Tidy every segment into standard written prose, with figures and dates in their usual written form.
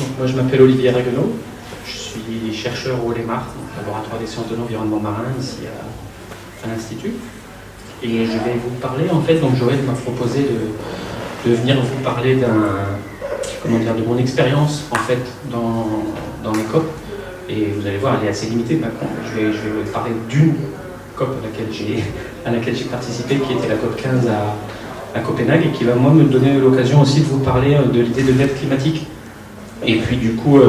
Donc, moi, je m'appelle Olivier Raguenaud. Je suis chercheur au LEMAR, laboratoire des sciences de l'environnement marin, ici à l'Institut. Et je vais vous parler, en fait, donc Joël m'a proposé de venir vous parler de mon expérience, en fait, dans les COP. Et vous allez voir, elle est assez limitée. Je vais vous parler d'une COP à laquelle j'ai participé, qui était la COP 15 à Copenhague, et qui va, moi, me donner l'occasion aussi de vous parler de l'idée de dette climatique. Et puis, du coup,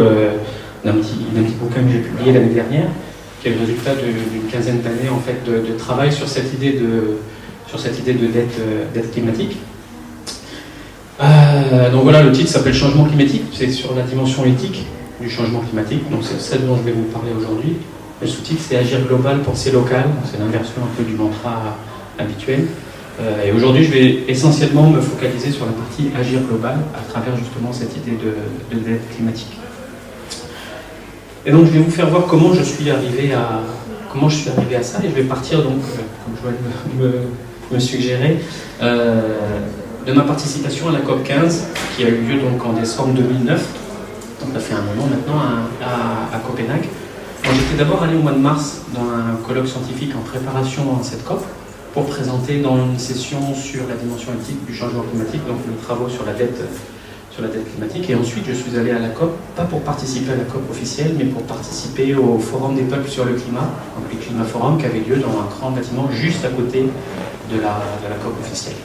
d'un petit bouquin que j'ai publié l'année dernière, qui est le résultat d'une quinzaine d'années, en fait, de travail sur cette idée de dette climatique. Donc voilà, le titre s'appelle Changement climatique, c'est sur la dimension éthique du changement climatique, donc c'est celle dont je vais vous parler aujourd'hui. Le sous-titre, c'est Agir global, penser local, c'est l'inversion un peu du mantra habituel. Et aujourd'hui, je vais essentiellement me focaliser sur la partie Agir global à travers justement cette idée de dette climatique. Et donc, je vais vous faire voir comment je suis arrivé à ça, et je vais partir donc, comme Joël me suggérait, de ma participation à la COP 15, qui a eu lieu donc en décembre 2009. Donc, ça fait un moment maintenant à Copenhague. J'étais d'abord allé au mois de mars dans un colloque scientifique en préparation à cette COP pour présenter dans une session sur la dimension éthique du changement climatique, donc nos travaux sur la dette climatique. Et ensuite, je suis allé à la COP, pas pour participer à la COP officielle, mais pour participer au Forum des peuples sur le climat, donc le Climat Forum, qui avait lieu dans un grand bâtiment juste à côté de la COP officielle.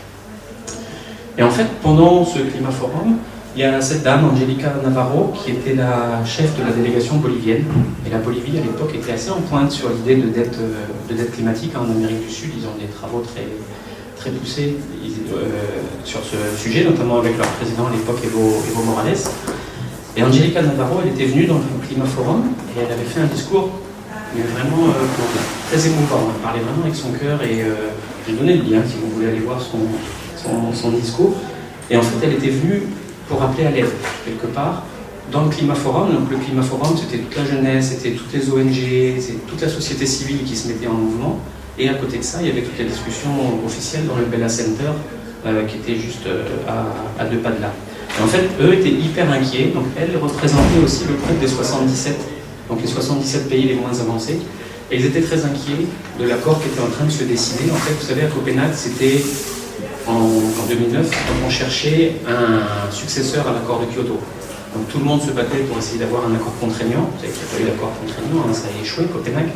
Et en fait, pendant ce Climat Forum, il y a cette dame, Angélica Navarro, qui était la chef de la délégation bolivienne. Et la Bolivie, à l'époque, était assez en pointe sur l'idée de dette climatique. En Amérique du Sud, ils ont des travaux très poussés sur ce sujet, notamment avec leur président à l'époque, Evo Morales. Et Angélica Navarro, elle était venue dans le Climat Forum et elle avait fait un discours mais vraiment très émouvant. Elle parlait vraiment avec son cœur et j'ai donné le lien si vous voulez aller voir son discours. Et en fait, elle était venue pour appeler à l'aide, quelque part, dans le Climat Forum. Donc le Climat Forum, c'était toute la jeunesse, c'était toutes les ONG, c'est toute la société civile qui se mettait en mouvement. Et à côté de ça, il y avait toute la discussion officielle dans le Bella Center, qui était juste à 2 pas de là. Et en fait, eux étaient hyper inquiets. Donc elle représentait aussi le groupe des 77, donc les 77 pays les moins avancés. Et ils étaient très inquiets de l'accord qui était en train de se dessiner. En fait, vous savez, à Copenhague, c'était en 2009, on cherchait un successeur à l'accord de Kyoto. Donc tout le monde se battait pour essayer d'avoir un accord contraignant. Vous savez qu'il n'y a pas eu d'accord contraignant, ça a échoué, Copenhague.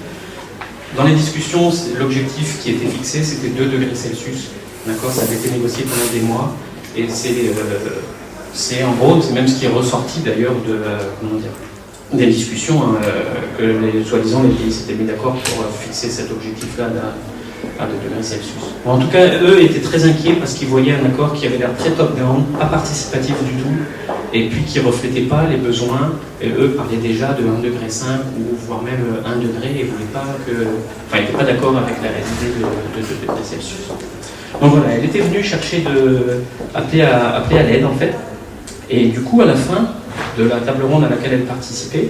Dans les discussions, l'objectif qui était fixé, c'était 2 degrés Celsius. D'accord, ça avait été négocié pendant des mois. Et c'est en gros, c'est même ce qui est ressorti d'ailleurs des discussions que soi-disant les pays s'étaient mis d'accord pour fixer cet objectif-là à 2 degrés Celsius. Bon, en tout cas, eux étaient très inquiets parce qu'ils voyaient un accord qui avait l'air très top-down, pas participatif du tout, et puis qui ne reflétait pas les besoins. Et eux parlaient déjà de 1,5 degré ou voire même 1 degré et ils n'étaient pas d'accord avec la réalité de 2 degrés Celsius. Donc voilà, elle était venue chercher appeler à l'aide en fait. Et du coup, à la fin de la table ronde à laquelle elle participait,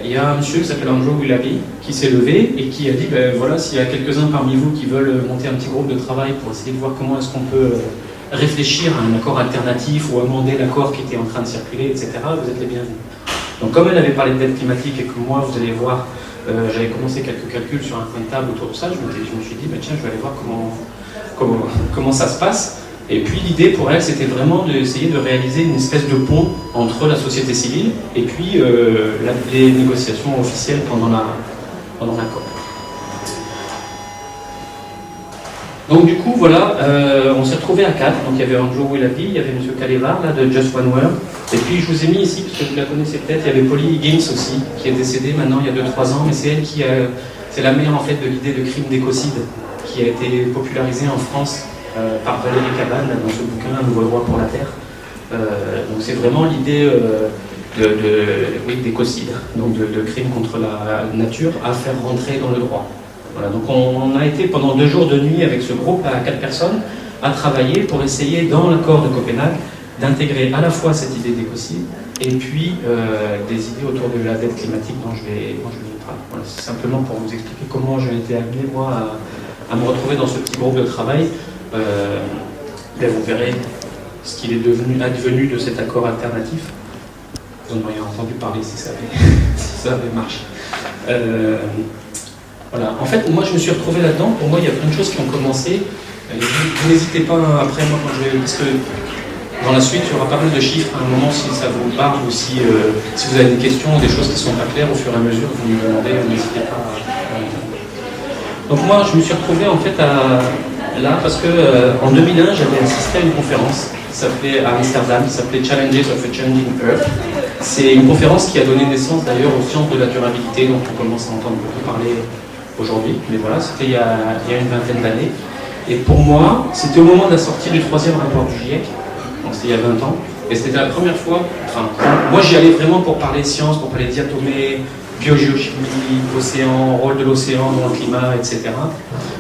il y a un monsieur qui s'appelle Andrew Willoughby qui s'est levé et qui a dit voilà, s'il y a quelques-uns parmi vous qui veulent monter un petit groupe de travail pour essayer de voir comment est-ce qu'on peut réfléchir à un accord alternatif ou amender l'accord qui était en train de circuler, etc., vous êtes les bienvenus. Donc comme elle avait parlé de dette climatique et que moi, vous allez voir, j'avais commencé quelques calculs sur un coin de table autour de ça, je me suis dit, tiens, je vais aller voir comment ça se passe. Et puis l'idée pour elle, c'était vraiment d'essayer de réaliser une espèce de pont entre la société civile et puis les négociations officielles pendant la COP. Donc du coup, voilà, on s'est retrouvés à 4. Donc il y avait Andrew Willoughby, il y avait M. Kalevar là, de Just One World. Et puis je vous ai mis ici, parce que vous la connaissez peut-être, il y avait Polly Higgins aussi, qui est décédée maintenant il y a 2-3 ans, mais c'est elle c'est la mère en fait de l'idée de crime d'écocide, qui a été popularisée en France par Valérie Cabane, dans ce bouquin Un nouveau droit pour la Terre. Donc c'est vraiment l'idée d'écocide, donc de crime contre la nature à faire rentrer dans le droit. Voilà, donc on a été pendant 2 jours de nuit avec ce groupe à 4 personnes à travailler pour essayer dans l'accord de Copenhague d'intégrer à la fois cette idée d'écocide et puis des idées autour de la dette climatique dont je vais vous parler. Voilà, c'est simplement pour vous expliquer comment j'ai été amené moi à me retrouver dans ce petit groupe de travail. Vous verrez ce qu'il est advenu de cet accord alternatif. Vous en auriez entendu parler si ça avait marché. Voilà. En fait, moi, je me suis retrouvé là-dedans. Pour moi, il y a plein de choses qui ont commencé. Vous n'hésitez pas, après, moi, quand je vais... Parce que dans la suite, il y aura pas mal de chiffres à un moment, si ça vous parle, ou si vous avez des questions, des choses qui ne sont pas claires, au fur et à mesure, vous me demandez, n'hésitez pas à... Donc moi, je me suis retrouvé, en fait, là, parce que en 2001, j'avais assisté à une conférence qui s'appelait à Amsterdam, qui s'appelait Challenges of a Changing Earth. C'est une conférence qui a donné naissance, d'ailleurs, aux sciences de la durabilité, dont on commence à entendre beaucoup parler aujourd'hui. Mais voilà, c'était il y a une vingtaine d'années. Et pour moi, c'était au moment de la sortie du 3e rapport du GIEC, donc c'était il y a 20 ans, et c'était la première fois, enfin, moi j'y allais vraiment pour parler science, pour parler diatomée, biogéochimie, océan, rôle de l'océan dans le climat, etc.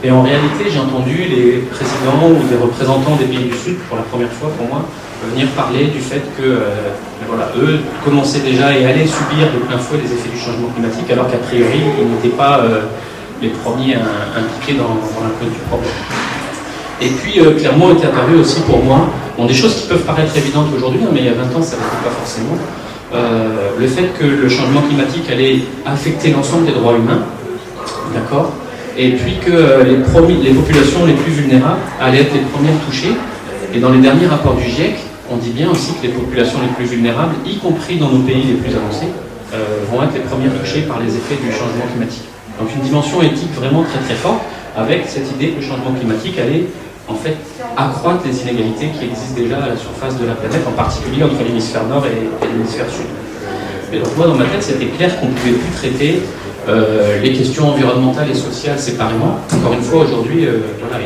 Et en réalité, j'ai entendu les présidents ou des représentants des pays du Sud, pour la première fois pour moi, venir parler du fait que, voilà, eux commençaient déjà et allaient subir de plein fouet les effets du changement climatique, alors qu'a priori, ils n'étaient pas les premiers impliqués dans la cause du problème. Et puis, clairement, est apparu aussi pour moi, des choses qui peuvent paraître évidentes aujourd'hui, mais il y a 20 ans, ça ne l'était pas forcément, le fait que le changement climatique allait affecter l'ensemble des droits humains, d'accord, et puis que les populations les plus vulnérables allaient être les premières touchées. Et dans les derniers rapports du GIEC, on dit bien aussi que les populations les plus vulnérables, y compris dans nos pays les plus avancés, vont être les premières touchées par les effets du changement climatique. Donc une dimension éthique vraiment très très forte, avec cette idée que le changement climatique allait en fait accroître les inégalités qui existent déjà à la surface de la planète, en particulier entre l'hémisphère nord et l'hémisphère sud. Et donc moi dans ma tête c'était clair qu'on ne pouvait plus traiter les questions environnementales et sociales séparément. Encore une fois aujourd'hui, voilà,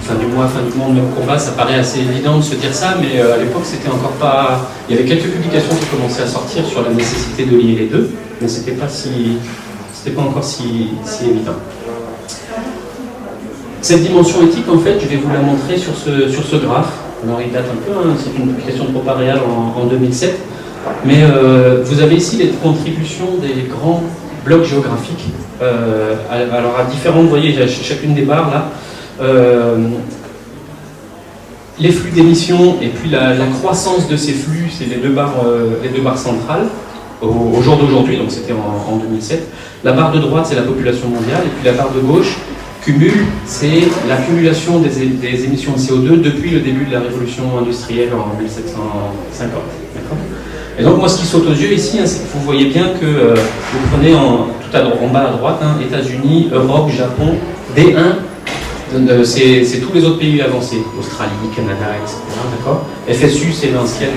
fin du mois, fin du monde, même combat, ça paraît assez évident de se dire ça, mais à l'époque c'était encore pas... Il y avait quelques publications qui commençaient à sortir sur la nécessité de lier les deux, mais c'était pas encore si évident. Cette dimension éthique, en fait, je vais vous la montrer sur ce graphe. Alors il date un peu, hein, c'est une publication de ProParéal en 2007, mais vous avez ici les contributions des grands blocs géographiques. Alors à différents, vous voyez, chacune des barres là, les flux d'émissions et puis la croissance de ces flux, c'est les deux barres centrales au jour d'aujourd'hui, donc c'était en 2007. La barre de droite, c'est la population mondiale, et puis la barre de gauche, cumul, c'est l'accumulation des émissions de CO2 depuis le début de la révolution industrielle en 1750. Et donc moi ce qui saute aux yeux ici, hein, c'est que vous voyez bien que vous prenez en bas à droite, hein, États-Unis, Europe, Japon, D1, c'est tous les autres pays avancés, Australie, Canada, etc. D'accord. FSU, c'est l'ancienne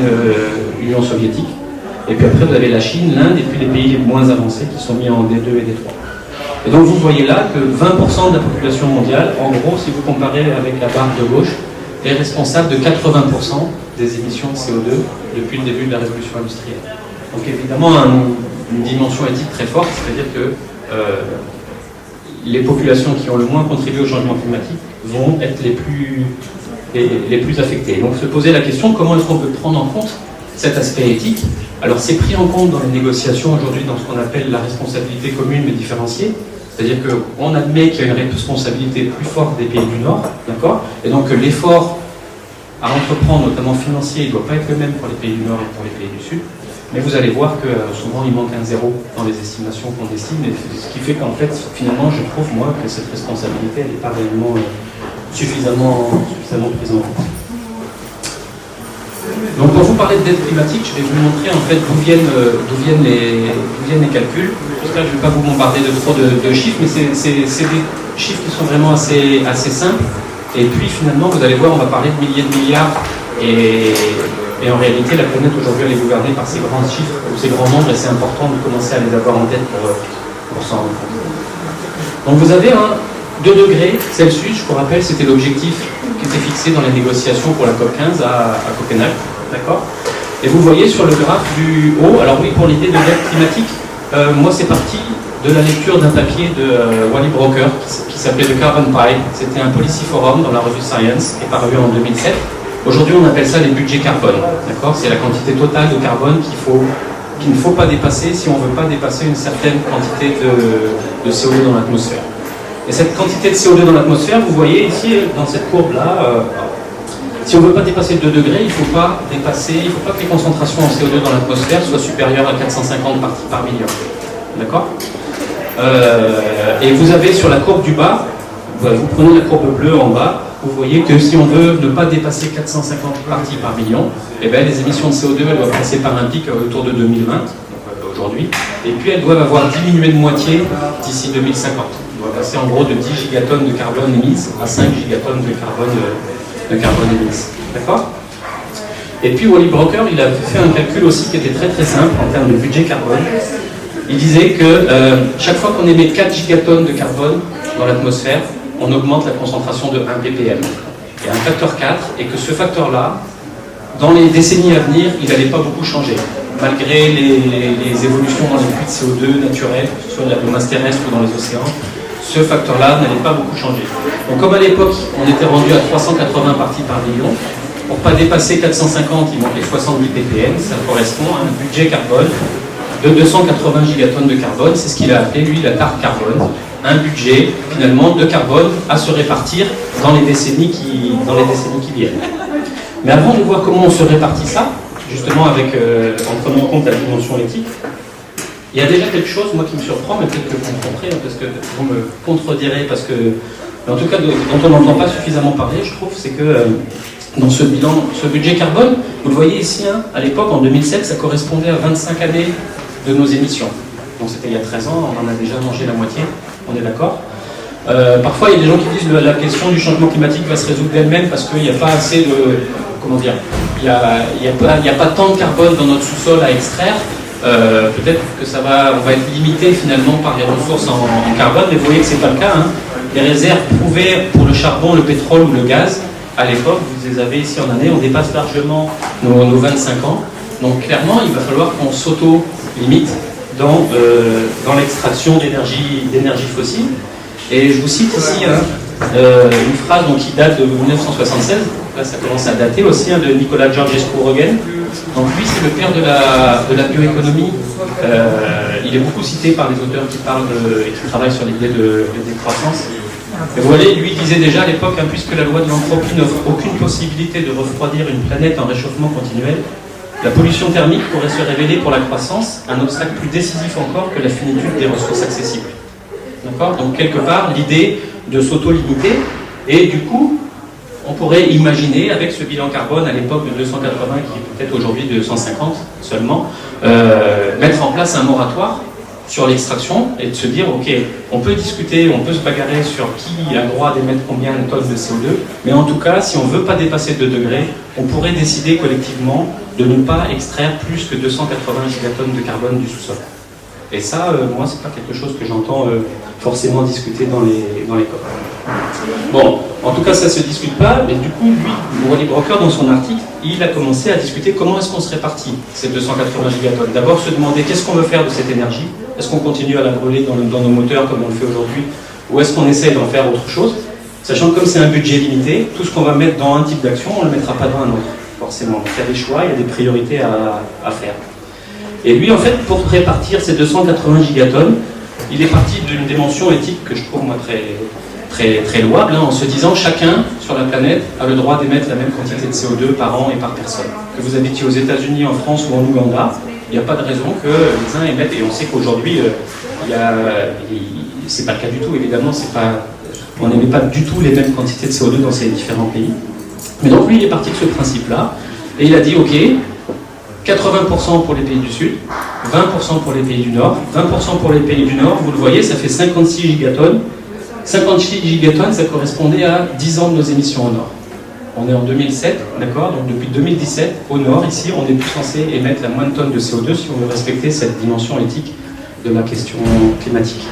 Union soviétique. Et puis après vous avez la Chine, l'Inde, et puis les pays les moins avancés qui sont mis en D2 et D3. Et donc vous voyez là que 20% de la population mondiale, en gros, si vous comparez avec la barre de gauche, est responsable de 80% des émissions de CO2 depuis le début de la révolution industrielle. Donc évidemment, une dimension éthique très forte, c'est-à-dire que les populations qui ont le moins contribué au changement climatique vont être les plus affectées. Donc se poser la question, comment est-ce qu'on peut prendre en compte cet aspect éthique? Alors c'est pris en compte dans les négociations aujourd'hui dans ce qu'on appelle la responsabilité commune mais différenciée. C'est-à-dire qu'on admet qu'il y a une responsabilité plus forte des pays du Nord, d'accord? Et donc l'effort à entreprendre, notamment financier, il ne doit pas être le même pour les pays du Nord et pour les pays du Sud. Mais vous allez voir que souvent il manque un zéro dans les estimations qu'on estime, et ce qui fait qu'en fait, finalement, je trouve moi que cette responsabilité, elle n'est pas réellement suffisamment prise en compte. Donc pour vous parler de dette climatique, je vais vous montrer en fait d'où viennent les calculs. J'espère que je ne vais pas vous bombarder de trop de chiffres, mais c'est des chiffres qui sont vraiment assez simples. Et puis finalement, vous allez voir, on va parler de milliers de milliards. Et en réalité, la planète aujourd'hui, elle est gouvernée par ces grands chiffres, ou ces grands nombres, et c'est important de commencer à les avoir en tête pour s'en rendre compte. Donc vous avez 2 degrés Celsius, je vous rappelle, c'était l'objectif qui était fixé dans les négociations pour la COP15 à Copenhague. D'accord. Et vous voyez sur le graphe du haut, alors oui, pour l'idée de dette climatique, moi c'est parti de la lecture d'un papier de Wally Broker qui s'appelait The Carbon Pie. C'était un policy forum dans la revue Science qui est paru en 2007. Aujourd'hui on appelle ça les budgets carbone. D'accord. C'est la quantité totale de carbone qu'il ne faut pas dépasser si on ne veut pas dépasser une certaine quantité de CO2 dans l'atmosphère. Et cette quantité de CO2 dans l'atmosphère, vous voyez ici dans cette courbe-là, si Si on ne veut pas dépasser 2 degrés, il ne faut pas que les concentrations en CO2 dans l'atmosphère soient supérieures à 450 parties par million. D'accord? Et vous avez sur la courbe du bas, vous prenez la courbe bleue en bas, vous voyez que si on veut ne pas dépasser 450 parties par million, eh bien, les émissions de CO2 elles doivent passer par un pic autour de 2020, aujourd'hui, et puis elles doivent avoir diminué de moitié d'ici 2050. On va passer en gros de 10 gigatonnes de carbone émises à 5 gigatonnes de carbone émises. D'accord? Et puis Wally Brocker, il a fait un calcul aussi qui était très très simple en termes de budget carbone. Il disait que chaque fois qu'on émet 4 gigatonnes de carbone dans l'atmosphère, on augmente la concentration de 1 ppm. Il y a un facteur 4, et que ce facteur-là, dans les décennies à venir, il n'allait pas beaucoup changer. Malgré les évolutions dans les puits de CO2 naturels, que ce soit dans la biomasse terrestre ou dans les océans, ce facteur-là n'allait pas beaucoup changer. Donc comme à l'époque, on était rendu à 380 parties par million, pour ne pas dépasser 450, il manquait 70 ppm, ça correspond à un budget carbone de 280 gigatonnes de carbone, c'est ce qu'il a appelé, lui, la tarte carbone, un budget, finalement, de carbone à se répartir dans les décennies qui viennent. Mais avant de voir comment on se répartit ça, justement en prenant en compte la dimension éthique, il y a déjà quelque chose, moi, qui me surprend, mais peut-être que vous me comprendrez, parce que vous me contredirez, parce que, en tout cas, dont on n'entend pas suffisamment parler, je trouve, c'est que dans ce bilan, ce budget carbone, vous le voyez ici, hein, à l'époque, en 2007, ça correspondait à 25 années de nos émissions. Donc c'était il y a 13 ans, on en a déjà mangé la moitié, on est d'accord. Parfois, il y a des gens qui disent que la question du changement climatique va se résoudre d'elle-même parce qu'il n'y a pas assez de... Comment dire? Il n'y a pas tant de carbone dans notre sous-sol à extraire. Peut-être que on va être limité finalement par les ressources en carbone, mais vous voyez que ce n'est pas le cas. Hein. Les réserves prouvées pour le charbon, le pétrole ou le gaz, à l'époque, vous les avez ici en année, on dépasse largement nos 25 ans. Donc clairement, il va falloir qu'on s'auto-limite dans l'extraction d'énergie fossile. Et je vous cite ici une phrase qui date de 1976, là ça commence à dater aussi, de Nicolas Georgescu-Roegen. Donc lui c'est le père de la bioéconomie, il est beaucoup cité par les auteurs qui parlent et qui travaillent sur l'idée de décroissance. Et voilà, lui disait déjà à l'époque, puisque la loi de l'entropie n'offre aucune possibilité de refroidir une planète en réchauffement continuel, la pollution thermique pourrait se révéler pour la croissance un obstacle plus décisif encore que la finitude des ressources accessibles. D'accord? Donc quelque part, l'idée de s'auto-limiter, et du coup, on pourrait imaginer, avec ce bilan carbone à l'époque de 280, qui est peut-être aujourd'hui de 150 seulement, mettre en place un moratoire sur l'extraction et de se dire, ok, on peut discuter, on peut se bagarrer sur qui a le droit d'émettre combien de tonnes de CO2, mais en tout cas, si on ne veut pas dépasser 2 degrés, on pourrait décider collectivement de ne pas extraire plus que 280 gigatonnes de carbone du sous-sol. Et ça, moi, c'est pas quelque chose que j'entends forcément discuter dans les COP. Bon, en tout cas, ça se discute pas, mais du coup, lui, Wally Brocker, dans son article, il a commencé à discuter comment est-ce qu'on se répartit ces 280 gigatonnes. D'abord, se demander qu'est-ce qu'on veut faire de cette énergie. Est-ce qu'on continue à la brûler dans nos moteurs comme on le fait aujourd'hui, ou est-ce qu'on essaie d'en faire autre chose, sachant que comme c'est un budget limité, tout ce qu'on va mettre dans un type d'action, on ne le mettra pas dans un autre, forcément. Donc, il y a des choix, il y a des priorités à faire. Et lui, en fait, pour répartir ces 280 gigatonnes, il est parti d'une dimension éthique que je trouve, moi, très louable, en se disant chacun sur la planète a le droit d'émettre la même quantité de CO2 par an et par personne. Que vous habitiez aux États-Unis, en France ou en Ouganda, il n'y a pas de raison que les uns émettent, et on sait qu'aujourd'hui, c'est pas le cas du tout, évidemment, on n'émet pas du tout les mêmes quantités de CO2 dans ces différents pays. Mais donc lui, il est parti de ce principe-là, et il a dit, ok, 80% pour les pays du Sud, 20% pour les pays du Nord, 20% pour les pays du Nord, vous le voyez, ça fait 56 gigatonnes. 56 gigatonnes, ça correspondait à 10 ans de nos émissions au Nord. On est en 2007, d'accord? Donc depuis 2017, au Nord, ici, on n'est plus censé émettre la moindre tonne de CO2 si on veut respecter cette dimension éthique de la question climatique.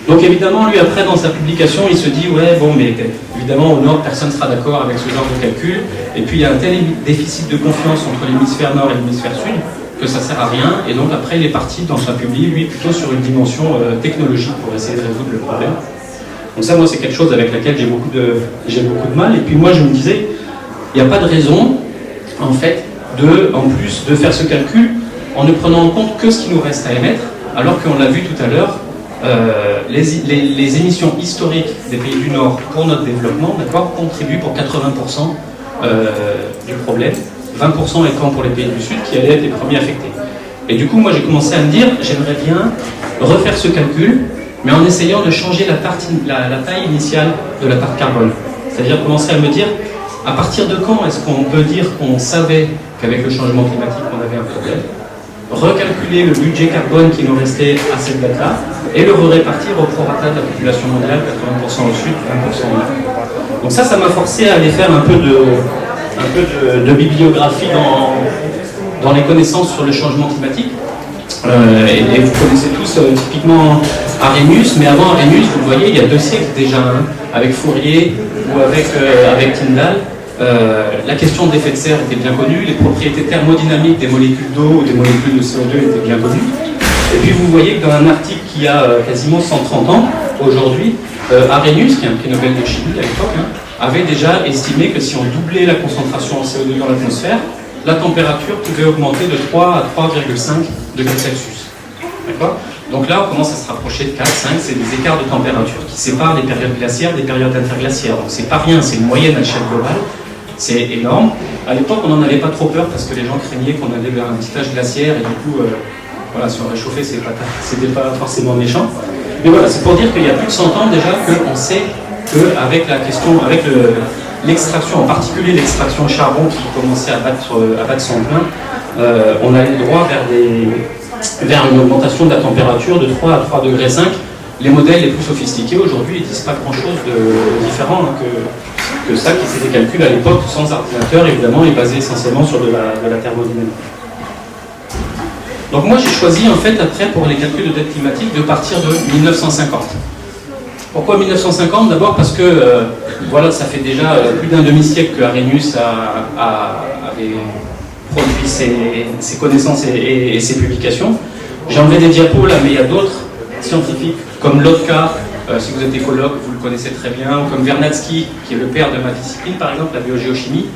Donc évidemment, lui, après, dans sa publication, il se dit, ouais, bon, mais évidemment, au Nord, personne ne sera d'accord avec ce genre de calcul, et puis il y a un tel déficit de confiance entre l'hémisphère Nord et l'hémisphère Sud, que ça ne sert à rien, et donc après il est parti dans sa publi, lui plutôt sur une dimension technologique pour essayer de résoudre le problème. Donc ça, moi, c'est quelque chose avec laquelle j'ai beaucoup de mal, et puis moi je me disais, il n'y a pas de raison, en fait, en plus de faire ce calcul en ne prenant en compte que ce qui nous reste à émettre, alors qu'on l'a vu tout à l'heure, les émissions historiques des pays du Nord pour notre développement, d'accord, contribuent pour 80% du problème, 20% étant pour les pays du Sud qui allaient être les premiers affectés. Et du coup, moi j'ai commencé à me dire, j'aimerais bien refaire ce calcul, mais en essayant de changer la taille initiale de la part carbone. C'est-à-dire commencer à me dire, à partir de quand est-ce qu'on peut dire qu'on savait qu'avec le changement climatique on avait un problème, recalculer le budget carbone qui nous restait à cette date-là, et le répartir au prorata de la population mondiale, 80% au sud, 20% au nord. Donc ça m'a forcé à aller faire un peu de bibliographie dans les connaissances sur le changement climatique. Et vous connaissez tous typiquement Arrhenius, mais avant Arrhenius, vous le voyez, il y a 2 siècles déjà, hein, avec Fourier ou avec Tyndall, la question de l'effet de serre était bien connue, les propriétés thermodynamiques des molécules d'eau ou des molécules de CO2 étaient bien connues. Et puis vous voyez que dans un article qui a quasiment 130 ans, aujourd'hui, Arrhenius, qui est un prix Nobel de chimie à l'époque, hein, avait déjà estimé que si on doublait la concentration en CO2 dans l'atmosphère, la température pouvait augmenter de 3 à 3,5 degrés Celsius. D'accord ? Donc là, on commence à se rapprocher de 4, 5, c'est des écarts de température qui séparent les périodes glaciaires des périodes interglaciaires. Donc c'est pas rien, c'est une moyenne à l'échelle globale, c'est énorme. À l'époque, on n'en avait pas trop peur parce que les gens craignaient qu'on allait vers un petit âge glaciaire et du coup, voilà, si on réchauffait, c'était pas forcément méchant. Mais voilà, c'est pour dire qu'il y a plus de 100 ans déjà qu'on sait qu'avec la question, avec l'extraction, en particulier l'extraction charbon qui commençait à battre son plein, on allait droit vers une augmentation de la température de 3 à 3,5 degrés. Les modèles les plus sophistiqués aujourd'hui ne disent pas grand-chose de différent hein, que ça, qui s'était calculé à l'époque sans ordinateur, évidemment, et basé essentiellement sur de la thermodynamique. Donc moi j'ai choisi en fait après pour les calculs de dette climatique de partir de 1950. Pourquoi 1950? D'abord parce que voilà, ça fait déjà plus d'un demi-siècle que Arrhenius avait produit ses connaissances et ses publications. J'ai enlevé des diapos là, mais il y a d'autres scientifiques comme Lotka, si vous êtes écologue, vous le connaissez très bien, ou comme Vernadsky, qui est le père de ma discipline, par exemple, la biogéochimie,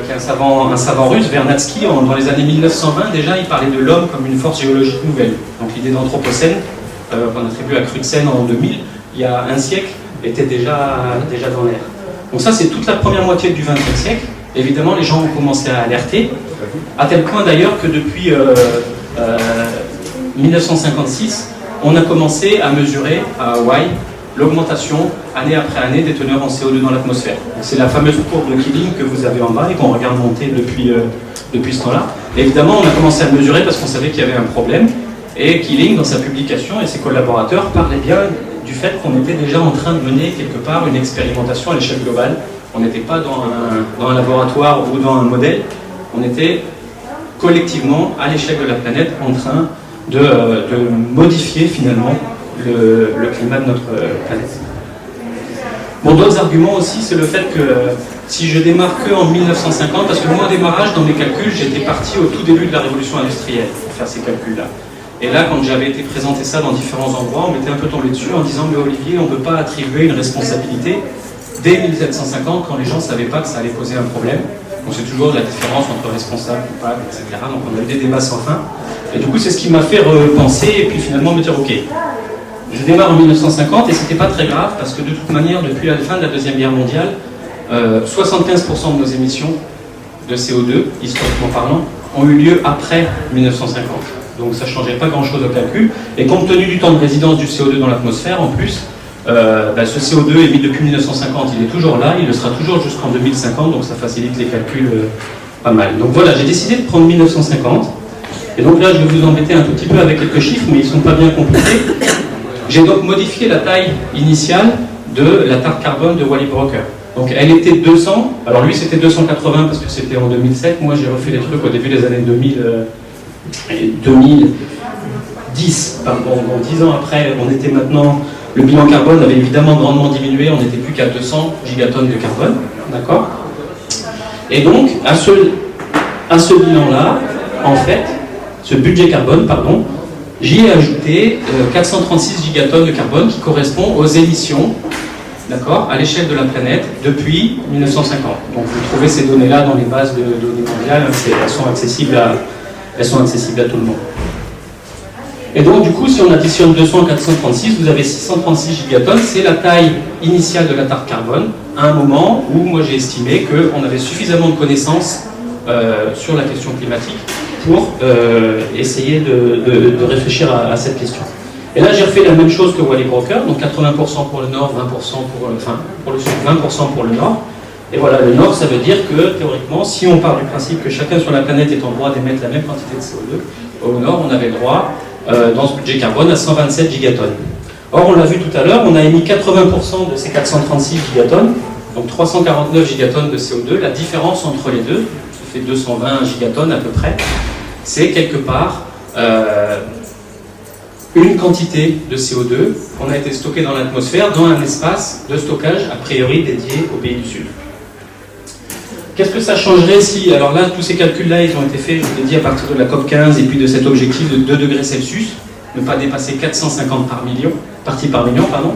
qui est un savant russe. Vernadsky, dans les années 1920, déjà, il parlait de l'homme comme une force géologique nouvelle. Donc l'idée d'anthropocène, qu'on attribue à Crutzen en 2000, il y a un siècle, était déjà dans l'air. Donc ça, c'est toute la première moitié du XXe siècle. Évidemment, les gens ont commencé à alerter, à tel point d'ailleurs que depuis 1956, on a commencé à mesurer à Hawaï l'augmentation année après année des teneurs en CO2 dans l'atmosphère. C'est la fameuse courbe de Keeling que vous avez en bas et qu'on regarde monter depuis ce temps-là. Et évidemment, on a commencé à mesurer parce qu'on savait qu'il y avait un problème. Et Keeling, dans sa publication, et ses collaborateurs parlaient bien du fait qu'on était déjà en train de mener quelque part une expérimentation à l'échelle globale. On n'était pas dans un laboratoire ou dans un modèle, on était collectivement à l'échelle de la planète en train de modifier finalement le climat de notre planète. Bon, d'autres arguments aussi, c'est le fait que si je démarre que en 1950, parce que moi au démarrage dans mes calculs, j'étais parti au tout début de la révolution industrielle pour faire ces calculs-là. Et là, quand j'avais été présenté ça dans différents endroits, on m'était un peu tombé dessus en disant « Mais Olivier, on ne peut pas attribuer une responsabilité dès 1750 quand les gens ne savaient pas que ça allait poser un problème. » Donc c'est toujours la différence entre responsable, coupable, etc. Donc on a eu des débats sans fin. Et du coup, c'est ce qui m'a fait repenser et puis finalement me dire « Ok, je démarre en 1950 et c'était pas très grave parce que de toute manière, depuis la fin de la Deuxième Guerre mondiale, 75% de nos émissions de CO2, historiquement parlant, ont eu lieu après 1950. Donc ça ne changeait pas grand-chose au calcul. Et compte tenu du temps de résidence du CO2 dans l'atmosphère, en plus, ce CO2 émis depuis 1950, il est toujours là, il le sera toujours jusqu'en 2050, donc ça facilite les calculs pas mal. Donc voilà, j'ai décidé de prendre 1950. Et donc là, je vais vous embêter un tout petit peu avec quelques chiffres, mais ils ne sont pas bien compliqués. J'ai donc modifié la taille initiale de la tarte carbone de Wally Brocker. Donc elle était 200, alors lui c'était 280 parce que c'était en 2007, moi j'ai refait les trucs au début des années 2010, pardon, donc 10 ans après, on était maintenant, le bilan carbone avait évidemment grandement diminué, on n'était plus qu'à 200 gigatonnes de carbone, d'accord? Et donc, à ce bilan-là, en fait, ce budget carbone, pardon, j'y ai ajouté 436 gigatonnes de carbone qui correspond aux émissions, d'accord, à l'échelle de la planète depuis 1950. Donc vous trouvez ces données-là dans les bases de données mondiales, elles sont accessibles à tout le monde. Et donc, du coup, si on additionne 200 et 436, vous avez 636 gigatonnes. C'est la taille initiale de la tarte carbone, à un moment où moi j'ai estimé qu'on avait suffisamment de connaissances sur la question climatique pour essayer de réfléchir à cette question. Et là, j'ai refait la même chose que Wally Broker, donc 80% pour le nord, 20% pour le sud, 20% pour le nord. Et voilà, le nord, ça veut dire que, théoriquement, si on part du principe que chacun sur la planète est en droit d'émettre la même quantité de CO2, au nord, on avait le droit, dans ce budget carbone, à 127 gigatonnes. Or, on l'a vu tout à l'heure, on a émis 80% de ces 436 gigatonnes, donc 349 gigatonnes de CO2. La différence entre les deux, ça fait 220 gigatonnes à peu près, c'est quelque part une quantité de CO2 qu'on a été stocké dans l'atmosphère dans un espace de stockage a priori dédié aux pays du Sud. Qu'est-ce que ça changerait si, alors là, tous ces calculs-là, ils ont été faits, je vous l'ai dit, à partir de la COP 15 et puis de cet objectif de 2 degrés Celsius, ne pas dépasser 450 parties par million, pardon.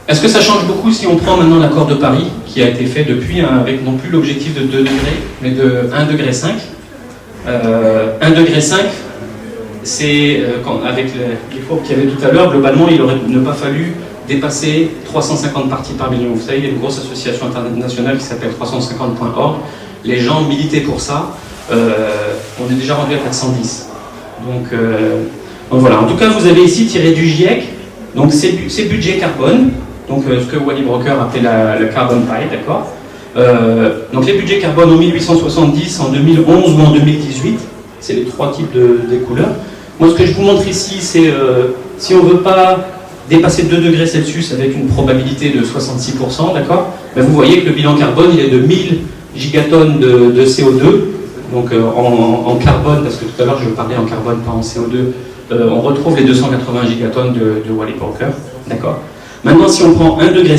Est-ce que ça change beaucoup si on prend maintenant l'accord de Paris, qui a été fait depuis, avec non plus l'objectif de 2 degrés, mais de 1,5 degré. 1,5 degré, c'est, avec les courbes qu'il y avait tout à l'heure, globalement, il n'aurait pas fallu dépasser 350 parties par million. Vous savez, il y a une grosse association internationale qui s'appelle 350.org. Les gens militaient pour ça. On est déjà rendu à 410. Donc voilà. En tout cas, vous avez ici tiré du GIEC. Donc c'est budget carbone. Donc ce que Wally Broker appelait le carbon pie, d'accord. Donc les budgets carbone en 1870, en 2011 ou en 2018. C'est les trois types de couleurs. Moi, ce que je vous montre ici, c'est si on ne veut pas dépasser 2 degrés Celsius avec une probabilité de 66%, d'accord, ben vous voyez que le bilan carbone, il est de 1000 gigatonnes de CO2, donc en carbone, parce que tout à l'heure je parlais en carbone, pas en CO2, on retrouve les 280 gigatonnes de Wally Broker, d'accord. Maintenant, si on prend 1,5 degré,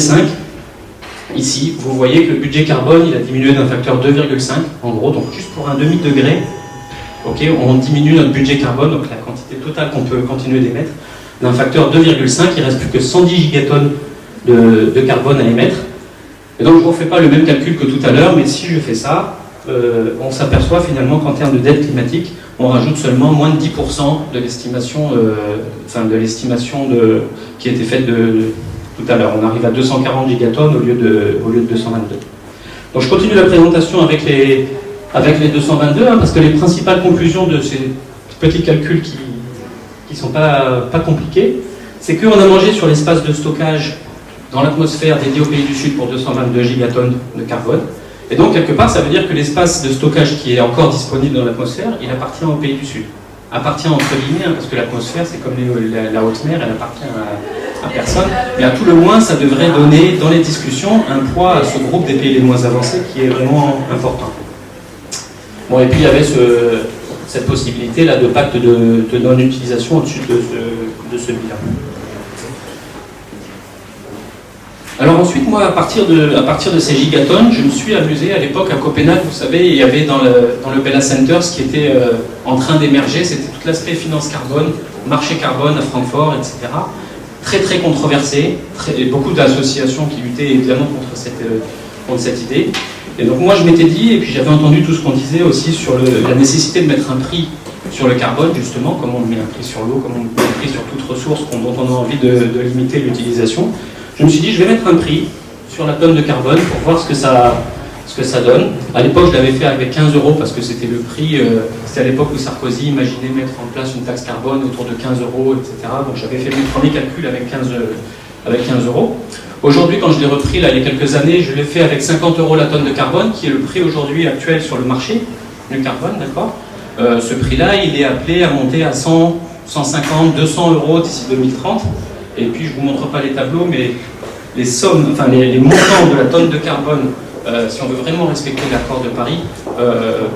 ici, vous voyez que le budget carbone, il a diminué d'un facteur 2,5, en gros, donc juste pour un demi-degré, ok, on diminue notre budget carbone, donc la quantité totale qu'on peut continuer d'émettre, d'un facteur 2,5, il ne reste plus que 110 gigatonnes de carbone à émettre. Et donc je ne refais pas le même calcul que tout à l'heure, mais si je fais ça, on s'aperçoit finalement qu'en termes de dette climatique, on rajoute seulement moins de 10% de l'estimation qui a été faite tout à l'heure. On arrive à 240 gigatonnes au lieu de 222. Donc je continue la présentation avec les 222, parce que les principales conclusions de ces petits calculs qui ne sont pas compliqués, c'est qu'on a mangé sur l'espace de stockage dans l'atmosphère dédié aux pays du Sud pour 222 gigatonnes de carbone. Et donc, quelque part, ça veut dire que l'espace de stockage qui est encore disponible dans l'atmosphère, il appartient aux pays du Sud. Appartient entre guillemets, parce que l'atmosphère, c'est comme la haute mer, elle appartient à personne. Mais à tout le moins, ça devrait donner, dans les discussions, un poids à ce groupe des pays les moins avancés qui est vraiment important. Bon, et puis il y avait cette possibilité-là de pacte de non-utilisation au-dessus de ce bilan. Alors ensuite, moi, à partir de ces gigatonnes, je me suis amusé à l'époque à Copenhague, vous savez, il y avait dans le Bella Center, ce qui était en train d'émerger, c'était tout l'aspect finance carbone, marché carbone à Francfort, etc. Très très controversé, beaucoup d'associations qui luttaient évidemment contre cette idée. Et donc moi je m'étais dit, et puis j'avais entendu tout ce qu'on disait aussi sur la nécessité de mettre un prix sur le carbone, justement, comme on met un prix sur l'eau, comme on met un prix sur toute ressource dont on a envie de limiter l'utilisation. Je me suis dit, je vais mettre un prix sur la tonne de carbone pour voir ce que ça donne. À l'époque, je l'avais fait avec 15 € parce que c'était le prix, c'était à l'époque où Sarkozy imaginait mettre en place une taxe carbone autour de 15 €, etc. Donc j'avais fait mes premiers calculs avec 15 €. Aujourd'hui, quand je l'ai repris, là, il y a quelques années, je l'ai fait avec 50 € la tonne de carbone, qui est le prix aujourd'hui actuel sur le marché du carbone, d'accord. Ce prix-là, il est appelé à monter à 100, 150, 200 € d'ici 2030. Et puis, je ne vous montre pas les tableaux, mais les sommes, enfin les montants de la tonne de carbone, si on veut vraiment respecter l'accord de Paris,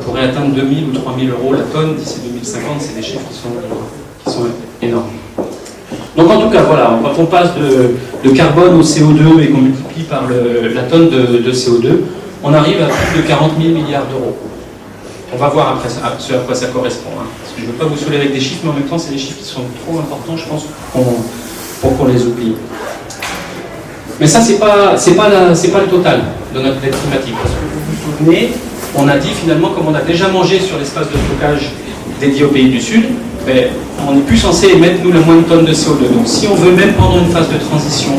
pourraient atteindre 2000 ou 3000 € la tonne d'ici 2050. C'est des chiffres qui sont énormes. Donc en tout cas, voilà, quand on passe de carbone au CO2 et qu'on multiplie par la tonne de CO2, on arrive à plus de 40 000 milliards d'euros. On va voir après ce à quoi ça correspond. Parce que je ne veux pas vous saouler avec des chiffres, mais en même temps, c'est des chiffres qui sont trop importants, je pense, pour qu'on les oublie. Mais ça, c'est pas le total de notre dette climatique. Parce que vous vous souvenez, on a dit finalement, comme on a déjà mangé sur l'espace de stockage dédié aux pays du Sud, ben, on n'est plus censé émettre, nous, le moins de tonnes de CO2. Donc si on veut, même pendant une phase de transition,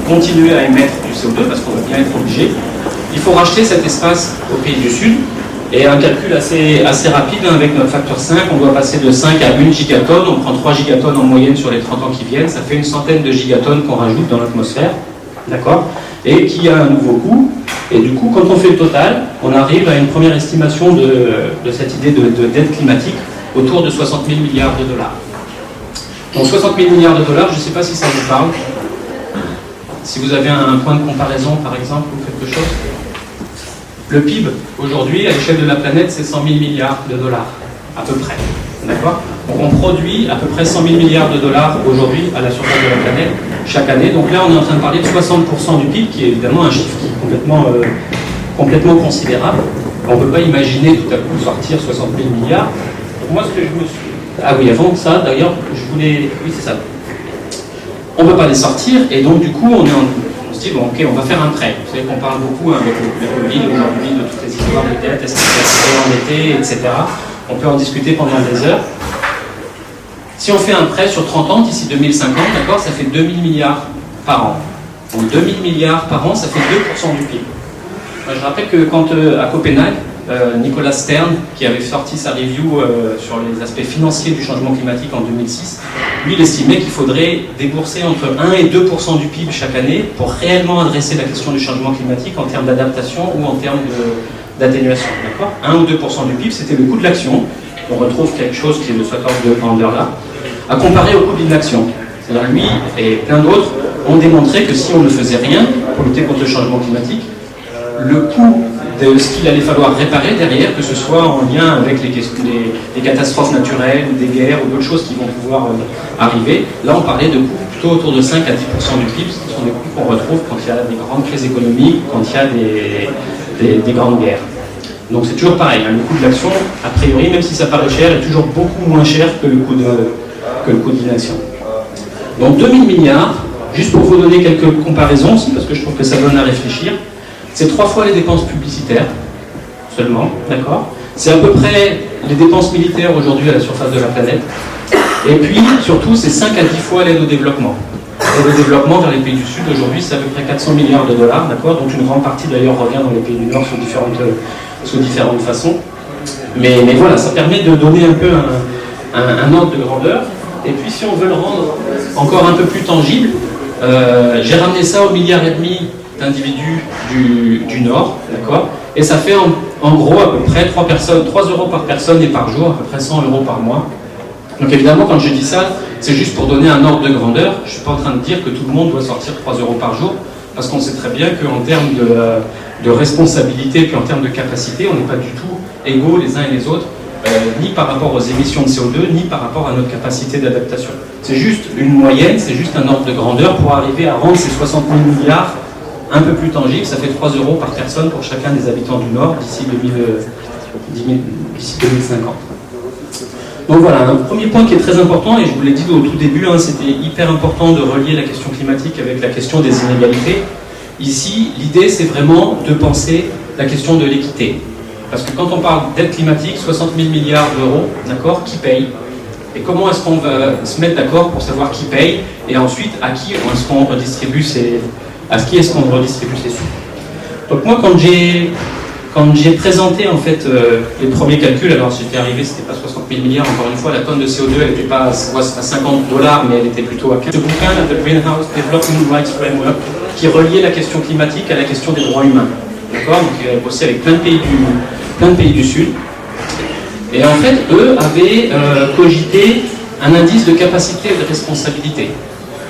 continuer à émettre du CO2, parce qu'on va bien être obligé, il faut racheter cet espace aux pays du Sud. Et un calcul assez rapide, hein, avec notre facteur 5, on doit passer de 5 à 1 gigatonne, on prend 3 gigatonnes en moyenne sur les 30 ans qui viennent, ça fait une centaine de gigatonnes qu'on rajoute dans l'atmosphère, d'accord, et qui a un nouveau coût. Et du coup, quand on fait le total, on arrive à une première estimation de cette idée de dette climatique autour de 60 000 milliards de dollars. Donc 60 000 milliards de dollars, je ne sais pas si ça vous parle. Si vous avez un point de comparaison, par exemple, ou quelque chose. Le PIB, aujourd'hui, à l'échelle de la planète, c'est 100 000 milliards de dollars, à peu près. D'accord ? Donc on produit à peu près 100 000 milliards de dollars aujourd'hui à la surface de la planète, chaque année. Donc là, on est en train de parler de 60% du PIB, qui est évidemment un chiffre qui est complètement considérable. On ne peut pas imaginer tout à coup sortir 60 000 milliards. Donc moi, ce que je me suis... Ah oui, avant ça, d'ailleurs, je voulais... Oui, c'est ça. On ne peut pas les sortir, et donc du coup, on se dit, bon, ok, on va faire un prêt. Vous savez qu'on parle beaucoup avec le Covid aujourd'hui de toutes les histoires de dette, est-ce qu'il faut endetter, etc. On peut en discuter pendant des heures. Si on fait un prêt sur 30 ans, d'ici 2050, d'accord, ça fait 2000 milliards par an. Donc 2000 milliards par an, ça fait 2% du PIB. Moi, je rappelle que quand à Copenhague, Nicolas Stern, qui avait sorti sa review sur les aspects financiers du changement climatique en 2006, lui, il estimait qu'il faudrait débourser entre 1 et 2% du PIB chaque année pour réellement adresser la question du changement climatique en termes d'adaptation ou en termes d'atténuation. 1 ou 2% du PIB, c'était le coût de l'action. On retrouve quelque chose qui est de cet ordre de grandeur-là, à comparer au coût d'inaction. C'est-à-dire, lui et plein d'autres ont démontré que si on ne faisait rien pour lutter contre le changement climatique, le coût de ce qu'il allait falloir réparer derrière, que ce soit en lien avec les catastrophes naturelles, ou des guerres, ou d'autres choses qui vont pouvoir arriver. Là, on parlait de coûts plutôt autour de 5 à 10% du PIB, ce sont des coûts qu'on retrouve quand il y a des grandes crises économiques, quand il y a des grandes guerres. Donc c'est toujours pareil, hein, le coût de l'action, a priori, même si ça paraît cher, est toujours beaucoup moins cher que le coût d'inaction. Donc 2000 milliards, juste pour vous donner quelques comparaisons aussi, parce que je trouve que ça donne à réfléchir, c'est 3 fois les dépenses publicitaires, seulement, d'accord ? C'est à peu près les dépenses militaires aujourd'hui à la surface de la planète. Et puis, surtout, c'est 5 à 10 fois l'aide au développement. L'aide au développement vers les pays du Sud, aujourd'hui, c'est à peu près 400 milliards de dollars, d'accord ? Donc une grande partie, d'ailleurs, revient dans les pays du Nord sous différentes façons. Mais voilà, ça permet de donner un peu un ordre de grandeur. Et puis, si on veut le rendre encore un peu plus tangible, j'ai ramené ça au 1,5 milliard d'individus du Nord, d'accord ? Et ça fait en gros à peu près 3 euros par personne et par jour, à peu près 100 euros par mois. Donc évidemment, quand je dis ça, c'est juste pour donner un ordre de grandeur. Je ne suis pas en train de dire que tout le monde doit sortir 3 euros par jour, parce qu'on sait très bien qu'en termes de responsabilité, puis en termes de capacité, on n'est pas du tout égaux les uns et les autres, ni par rapport aux émissions de CO2, ni par rapport à notre capacité d'adaptation. C'est juste une moyenne, c'est juste un ordre de grandeur pour arriver à rendre ces 60 000 milliards un peu plus tangible. Ça fait 3 euros par personne pour chacun des habitants du Nord d'ici 2050. Donc voilà, un premier point qui est très important, et je vous l'ai dit au tout début, hein, c'était hyper important de relier la question climatique avec la question des inégalités. Ici, l'idée, c'est vraiment de penser la question de l'équité. Parce que quand on parle d'aide climatique, 60 000 milliards d'euros, d'accord, qui paye ? Et comment est-ce qu'on va se mettre d'accord pour savoir qui paye ? Et ensuite, à qui est-ce qu'on redistribue ces sous ? Donc moi, quand j'ai présenté en fait les premiers calculs, alors j'étais arrivé, c'était pas 60 000 milliards, encore une fois, la tonne de CO2, elle n'était pas à 50 $, mais elle était plutôt à 15. Ce bouquin, The Greenhouse Development Rights Framework, qui reliait la question climatique à la question des droits humains. D'accord ? Donc il a bossé avec plein de pays du Sud. Et en fait, eux avaient cogité un indice de capacité et de responsabilité.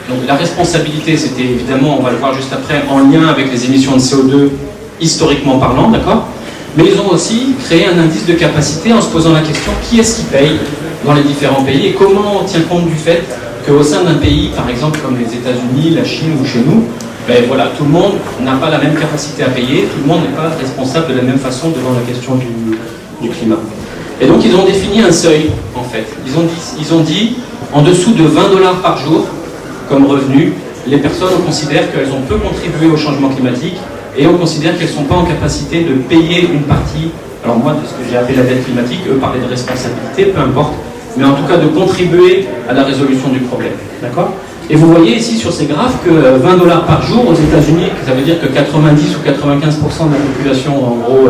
Donc la responsabilité, c'était évidemment, on va le voir juste après, en lien avec les émissions de CO2 historiquement parlant, d'accord ? Mais ils ont aussi créé un indice de capacité en se posant la question qui est-ce qui paye dans les différents pays et comment on tient compte du fait qu'au sein d'un pays, par exemple comme les États-Unis, la Chine ou chez nous, ben voilà, tout le monde n'a pas la même capacité à payer, tout le monde n'est pas responsable de la même façon devant la question du climat. Et donc ils ont défini un seuil, en fait. Ils ont dit en dessous de 20 $ par jour, comme revenu, les personnes, on considère qu'elles ont peu contribué au changement climatique et on considère qu'elles ne sont pas en capacité de payer une partie, alors moi, de ce que j'ai appelé la dette climatique, eux parlaient de responsabilité, peu importe, mais en tout cas de contribuer à la résolution du problème. D'accord ? Et vous voyez ici sur ces graphes que 20 $ par jour aux États-Unis, ça veut dire que 90 ou 95% de la population en gros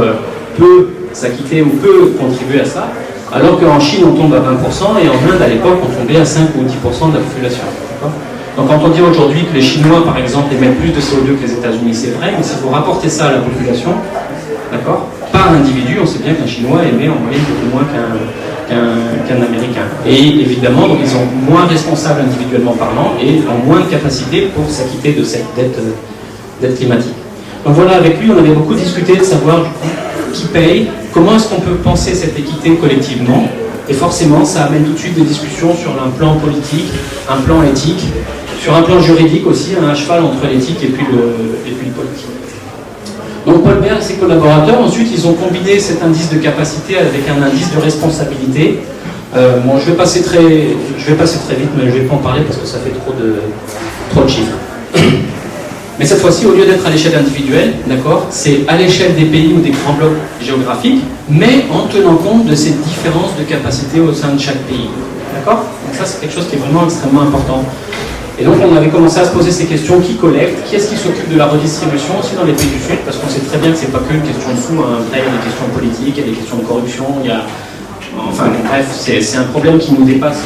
peut s'acquitter ou peut contribuer à ça, alors qu'en Chine on tombe à 20% et en Inde à l'époque on tombait à 5 ou 10% de la population. Donc quand on dit aujourd'hui que les Chinois par exemple émettent plus de CO2 que les États-Unis, c'est vrai, mais si vous rapportez ça à la population, d'accord, par individu, on sait bien qu'un Chinois émet en moyenne beaucoup moins qu'un Américain. Et évidemment, donc, ils sont moins responsables individuellement parlant et ont moins de capacité pour s'acquitter de cette dette climatique. Donc voilà, avec lui, on avait beaucoup discuté de savoir du coup, qui paye, comment est-ce qu'on peut penser cette équité collectivement, et forcément, ça amène tout de suite des discussions sur un plan politique, un plan éthique, sur un plan juridique aussi, un cheval entre l'éthique et puis le politique. Donc Paul Bert et ses collaborateurs, ensuite, ils ont combiné cet indice de capacité avec un indice de responsabilité. Bon, je vais passer très vite, mais je ne vais pas en parler parce que ça fait trop de chiffres. Mais cette fois-ci, au lieu d'être à l'échelle individuelle, d'accord, c'est à l'échelle des pays ou des grands blocs géographiques, mais en tenant compte de ces différences de capacité au sein de chaque pays. D'accord ? Donc ça, c'est quelque chose qui est vraiment extrêmement important. Et donc on avait commencé à se poser ces questions, qui collecte, qui est-ce qui s'occupe de la redistribution aussi dans les pays du Sud, parce qu'on sait très bien que c'est pas que une question de sous, hein. Après il y a des questions politiques, il y a des questions de corruption, il y a... Enfin bref, c'est un problème qui nous dépasse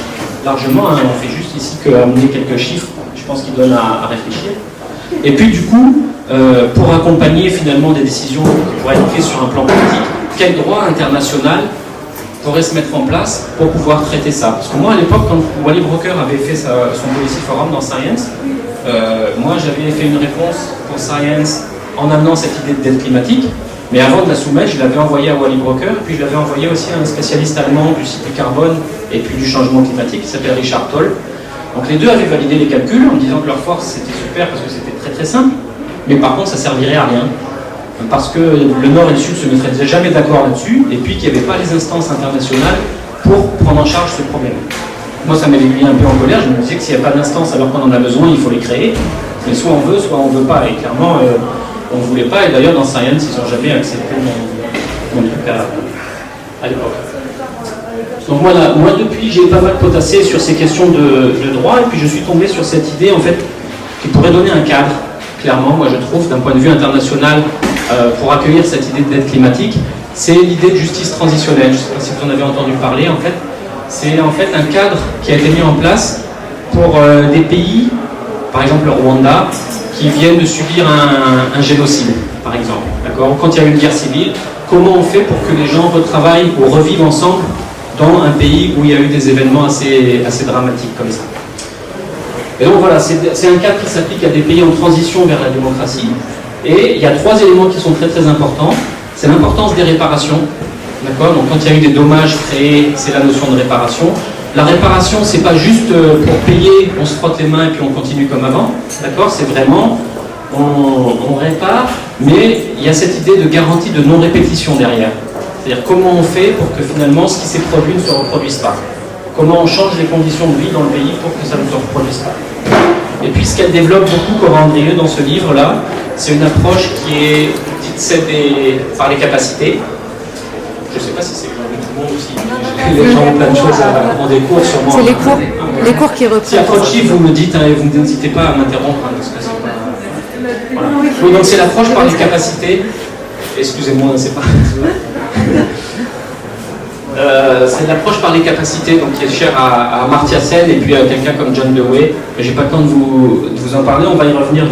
largement, hein. On fait juste ici qu'amener quelques chiffres, je pense qu'ils donnent à réfléchir. Et puis du coup, pour accompagner finalement des décisions qui pourraient être prises sur un plan politique, quel droit international pourrait se mettre en place pour pouvoir traiter ça. Parce que moi, à l'époque, quand Wally Brocker avait fait son Policy Forum dans Science, moi, j'avais fait une réponse pour Science en amenant cette idée de dette climatique, mais avant de la soumettre, je l'avais envoyée à Wally Brocker, puis je l'avais envoyée aussi à un spécialiste allemand du cycle carbone et puis du changement climatique, qui s'appelle Richard Toll. Donc les deux avaient validé les calculs en disant que leur force, c'était super parce que c'était très très simple, mais par contre, ça servirait à rien. Parce que le Nord et le Sud ne se mettraient jamais d'accord là-dessus, et puis qu'il n'y avait pas les instances internationales pour prendre en charge ce problème. Moi, ça m'avait mis un peu en colère, je me disais que s'il n'y a pas d'instances alors qu'on en a besoin, il faut les créer, mais soit on veut, soit on ne veut pas, et clairement, on ne voulait pas, et d'ailleurs dans Science, ils n'ont jamais accepté mon truc à l'époque. Donc voilà, moi depuis, j'ai pas mal potassé sur ces questions de droit, et puis je suis tombé sur cette idée, en fait, qui pourrait donner un cadre, clairement, moi je trouve, d'un point de vue international, pour accueillir cette idée de dette climatique, c'est l'idée de justice transitionnelle. Je ne sais pas si vous en avez entendu parler, en fait. C'est en fait un cadre qui a été mis en place pour des pays, par exemple le Rwanda, qui viennent de subir un génocide, par exemple. D'accord ? Quand il y a eu une guerre civile, comment on fait pour que les gens retravaillent ou revivent ensemble dans un pays où il y a eu des événements assez dramatiques comme ça. Et donc voilà, c'est un cadre qui s'applique à des pays en transition vers la démocratie. Et il y a 3 éléments qui sont très très importants. C'est l'importance des réparations. D'accord ? Donc quand il y a eu des dommages créés, c'est la notion de réparation. La réparation, c'est pas juste pour payer, on se frotte les mains et puis on continue comme avant. D'accord ? C'est vraiment, on répare, mais il y a cette idée de garantie de non-répétition derrière. C'est-à-dire comment on fait pour que finalement ce qui s'est produit ne se reproduise pas. Comment on change les conditions de vie dans le pays pour que ça ne se reproduise pas. Et puis ce qu'elle développe beaucoup, Cora Andrieux, dans ce livre-là, c'est une approche qui est dite cédée par les capacités. Je ne sais pas si c'est pour tout le monde aussi. Les gens ont plein de choses à prendre des cours sûrement. C'est les cours qui reprennent. Si après le chiffre, vous me dites, hein, vous n'hésitez pas à m'interrompre, hein, parce que c'est pas... Voilà. Oui, donc c'est l'approche par les capacités. Excusez-moi, c'est pas... c'est l'approche par les capacités, donc qui est chère à Amartya Sen et puis à quelqu'un comme John Dewey. J'ai pas le temps de vous en parler, on va y revenir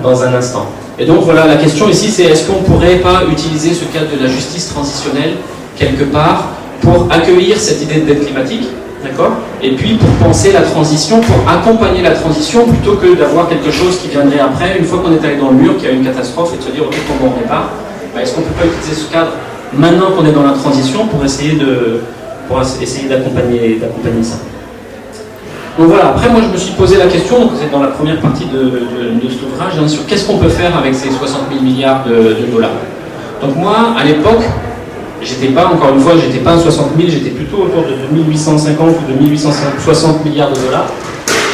dans un instant. Et donc voilà, la question ici, c'est est-ce qu'on pourrait pas utiliser ce cadre de la justice transitionnelle quelque part pour accueillir cette idée de dette climatique, d'accord ? Et puis pour penser la transition, pour accompagner la transition plutôt que d'avoir quelque chose qui viendrait après, une fois qu'on est allé dans le mur, qu'il y a eu une catastrophe, et de se dire ok, comment on répare ? Est-ce qu'on peut pas utiliser ce cadre maintenant qu'on est dans la transition pour essayer d'accompagner ça. Donc voilà, après moi je me suis posé la question, donc c'est dans la première partie de cet ouvrage, hein, sur qu'est-ce qu'on peut faire avec ces 60 000 milliards de dollars. Donc moi, à l'époque, j'étais pas à 60 000, j'étais plutôt autour de 2850 ou de 1860 milliards de dollars.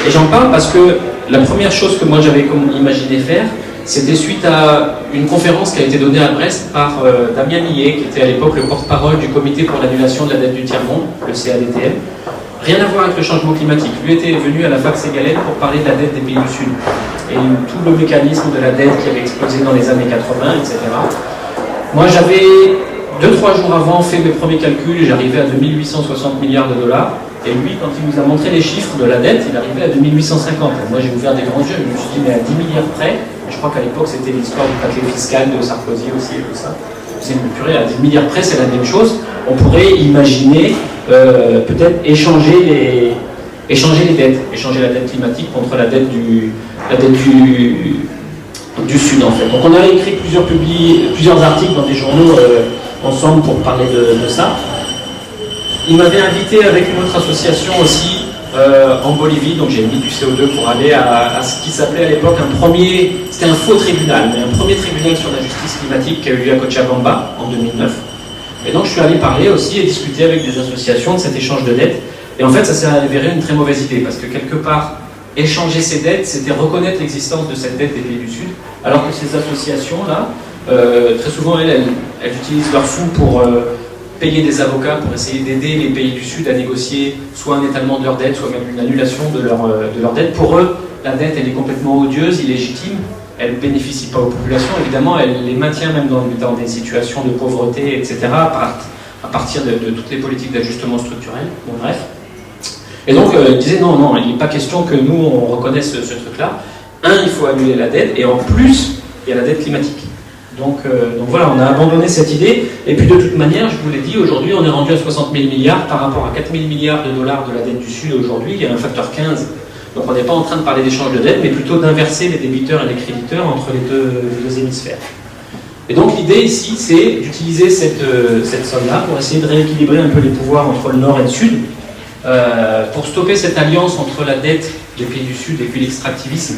Et j'en parle parce que la première chose que moi j'avais imaginé faire, C'était suite à une conférence qui a été donnée à Brest par Damien Millet, qui était à l'époque le porte-parole du comité pour l'annulation de la dette du tiers-monde, le CADTM. Rien à voir avec le changement climatique. Lui était venu à la fac Ségalène pour parler de la dette des pays du Sud. Et tout le mécanisme de la dette qui avait explosé dans les années 80, etc. Moi, j'avais 2-3 jours avant fait mes premiers calculs et j'arrivais à 2860 milliards de dollars. Et lui, quand il nous a montré les chiffres de la dette, il arrivait à 2850. Et moi, j'ai ouvert des grands yeux. Je me suis dit, mais à 10 milliards près, je crois qu'à l'époque, c'était l'histoire du paquet fiscal de Sarkozy aussi et tout ça. Je me suis dit, purée, à 10 milliards près, c'est la même chose. On pourrait imaginer peut-être échanger les dettes, échanger la dette climatique contre la dette du Sud, en fait. Donc, on a écrit plusieurs articles dans des journaux ensemble pour parler de ça. Il m'avait invité avec une autre association aussi en Bolivie, donc j'ai mis du CO2 pour aller à ce qui s'appelait à l'époque c'était un faux tribunal, mais un premier tribunal sur la justice climatique qui a eu lieu à Cochabamba en 2009. Et donc je suis allé parler aussi et discuter avec des associations de cet échange de dettes. Et en fait, ça s'est avéré une très mauvaise idée, parce que quelque part, échanger ces dettes, c'était reconnaître l'existence de cette dette des pays du Sud, alors que ces associations-là, très souvent, elles utilisent leurs fonds pour payer des avocats pour essayer d'aider les pays du Sud à négocier soit un étalement de leur dette, soit même une annulation de leur dette. Pour eux, la dette, elle est complètement odieuse, illégitime, elle ne bénéficie pas aux populations, évidemment, elle les maintient même dans des situations de pauvreté, etc., à partir de toutes les politiques d'ajustement structurel. Bon, bref. Et donc, ils disaient non, il n'est pas question que nous, on reconnaisse ce truc-là. Il faut annuler la dette, et en plus, il y a la dette climatique. Donc voilà, on a abandonné cette idée. Et puis de toute manière, je vous l'ai dit, aujourd'hui, on est rendu à 60 000 milliards par rapport à 4 000 milliards de dollars de la dette du Sud aujourd'hui. Il y a un facteur 15. Donc on n'est pas en train de parler d'échange de dette, mais plutôt d'inverser les débiteurs et les créditeurs entre les deux hémisphères. Et donc l'idée ici, c'est d'utiliser cette somme-là pour essayer de rééquilibrer un peu les pouvoirs entre le Nord et le Sud, pour stopper cette alliance entre la dette des pays du Sud et puis l'extractivisme.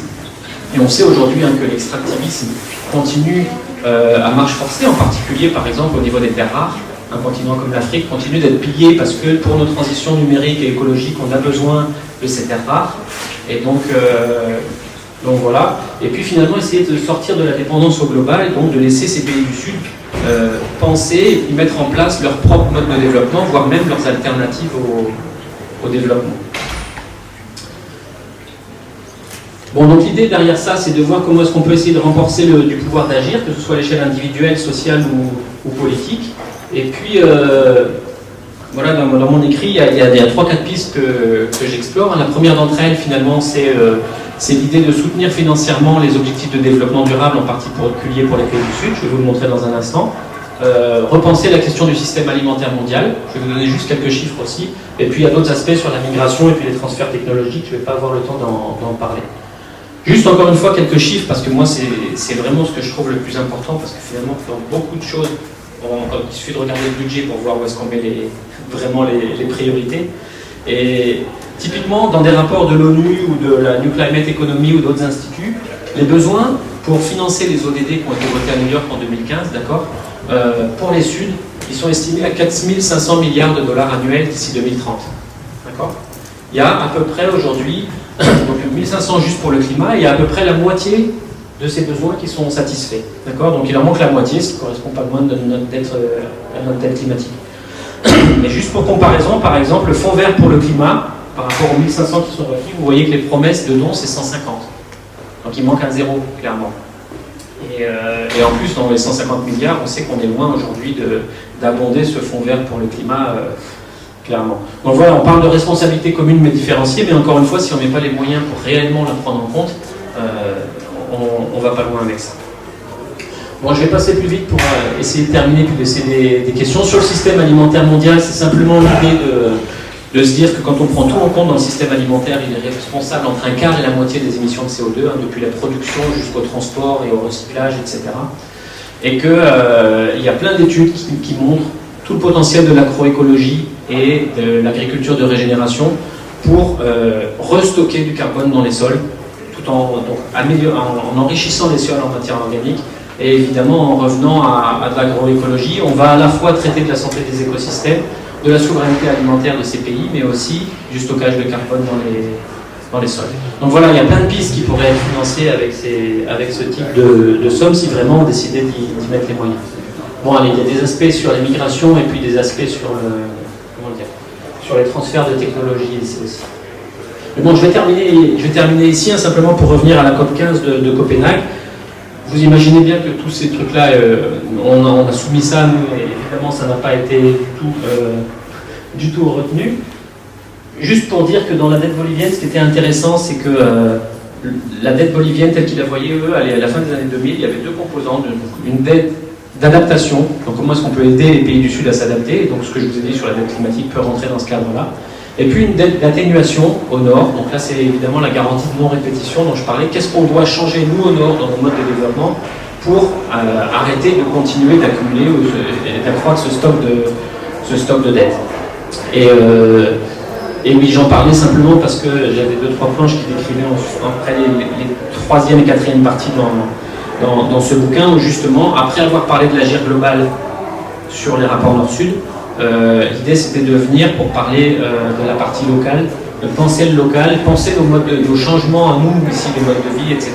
Et on sait aujourd'hui que l'extractivisme continue à marche forcée, en particulier par exemple au niveau des terres rares. Un continent comme l'Afrique continue d'être pillé parce que pour nos transitions numériques et écologiques, on a besoin de ces terres rares. Et donc voilà. Et puis finalement essayer de sortir de la dépendance au global, et donc de laisser ces pays du Sud penser et mettre en place leur propre mode de développement, voire même leurs alternatives au développement. Bon, donc l'idée derrière ça, c'est de voir comment est-ce qu'on peut essayer de renforcer du pouvoir d'agir, que ce soit à l'échelle individuelle, sociale ou politique. Et puis, voilà, dans mon écrit, il y a 3-4 pistes que j'explore. La première d'entre elles, finalement, c'est l'idée de soutenir financièrement les objectifs de développement durable, en particulier pour les pays du Sud. Je vais vous le montrer dans un instant. Repenser la question du système alimentaire mondial. Je vais vous donner juste quelques chiffres aussi. Et puis, il y a d'autres aspects sur la migration et puis les transferts technologiques. Je ne vais pas avoir le temps d'en parler. Juste encore une fois quelques chiffres, parce que moi c'est vraiment ce que je trouve le plus important, parce que finalement dans beaucoup de choses, il suffit de regarder le budget pour voir où est-ce qu'on met vraiment les priorités. Et typiquement dans des rapports de l'ONU ou de la New Climate Economy ou d'autres instituts, les besoins pour financer les ODD qui ont été votés à New York en 2015, d'accord, pour les Suds, ils sont estimés à 4 500 milliards de dollars annuels d'ici 2030. D'accord ? Il y a à peu près aujourd'hui, donc 1500 juste pour le climat, et il y a à peu près la moitié de ces besoins qui sont satisfaits. D'accord ? Donc il en manque la moitié, ce qui ne correspond pas loin de notre dette climatique. Mais juste pour comparaison, par exemple, le fonds vert pour le climat, par rapport aux 1500 qui sont requis, vous voyez que les promesses de dons, c'est 150. Donc il manque un zéro, clairement. Et en plus, dans les 150 milliards, on sait qu'on est loin aujourd'hui d'abonder ce fonds vert pour le climat, clairement. Donc voilà, on parle de responsabilité commune mais différenciée, mais encore une fois, si on ne met pas les moyens pour réellement la prendre en compte, on ne va pas loin avec ça. Bon, je vais passer plus vite pour essayer de terminer puis laisser des questions. Sur le système alimentaire mondial, c'est simplement l'idée de se dire que quand on prend tout en compte dans le système alimentaire, il est responsable entre un quart et la moitié des émissions de CO2, depuis la production jusqu'au transport et au recyclage, etc. Et qu'il y a plein d'études qui montrent tout le potentiel de l'agroécologie et de l'agriculture de régénération pour restocker du carbone dans les sols, tout en enrichissant les sols en matière organique. Et évidemment, en revenant à de l'agroécologie, on va à la fois traiter de la santé des écosystèmes, de la souveraineté alimentaire de ces pays, mais aussi du stockage de carbone dans les sols. Donc voilà, il y a plein de pistes qui pourraient être financées avec ce type de somme si vraiment on décidait d'y mettre les moyens. Bon, allez, il y a des aspects sur les migrations et puis des aspects sur sur les transferts de technologies ici aussi. Mais bon, je vais terminer ici, hein, simplement pour revenir à la COP15 de Copenhague. Vous imaginez bien que tous ces trucs-là, on a soumis ça, nous, et évidemment, ça n'a pas été du tout retenu. Juste pour dire que dans la dette bolivienne, ce qui était intéressant, c'est que la dette bolivienne, telle qu'ils la voyaient, eux, à la fin des années 2000, il y avait deux composantes. Une dette d'adaptation, donc comment est-ce qu'on peut aider les pays du Sud à s'adapter, donc ce que je vous ai dit sur la dette climatique peut rentrer dans ce cadre-là. Et puis une dette d'atténuation au nord, donc là c'est évidemment la garantie de non-répétition dont je parlais. Qu'est-ce qu'on doit changer nous au nord dans nos modes de développement pour arrêter de continuer d'accumuler et d'accroître ce stock de dette. Et oui, j'en parlais simplement parce que j'avais 2-3 planches qui décrivaient après les troisième et quatrième parties dans ce bouquin où justement, après avoir parlé de l'agir global sur les rapports nord-sud, l'idée c'était de venir pour parler de la partie locale, de penser le local, penser nos changements à nous, ici, les modes de vie, etc.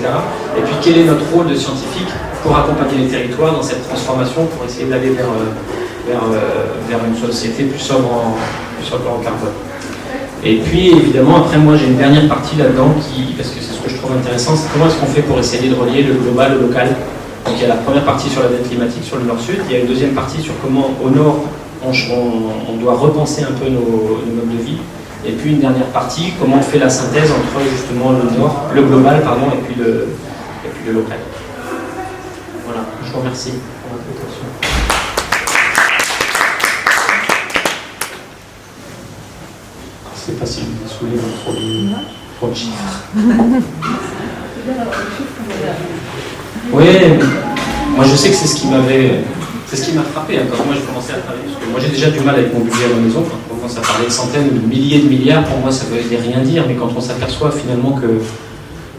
Et puis quel est notre rôle de scientifique pour accompagner les territoires dans cette transformation, pour essayer d'aller vers une société plus sobre en carbone. Et puis évidemment, après moi j'ai une dernière partie là-dedans, parce que c'est ce que je trouve intéressant, c'est comment est-ce qu'on fait pour essayer de relier le global au local. Donc il y a la première partie sur la dette climatique sur le nord-sud, il y a une deuxième partie sur comment au nord on doit repenser un peu nos modes de vie. Et puis une dernière partie, comment on fait la synthèse entre justement le global et puis le local. Voilà, je vous remercie pour votre attention. C'est facile de soulever trop de chiffres. Oui, moi je sais que c'est ce qui m'a frappé hein, quand moi j'ai commencé à travailler. Parce que moi j'ai déjà du mal avec mon budget à la maison. Quand on commence à parler de centaines ou de milliers de milliards, pour moi ça ne veut rien dire. Mais quand on s'aperçoit finalement que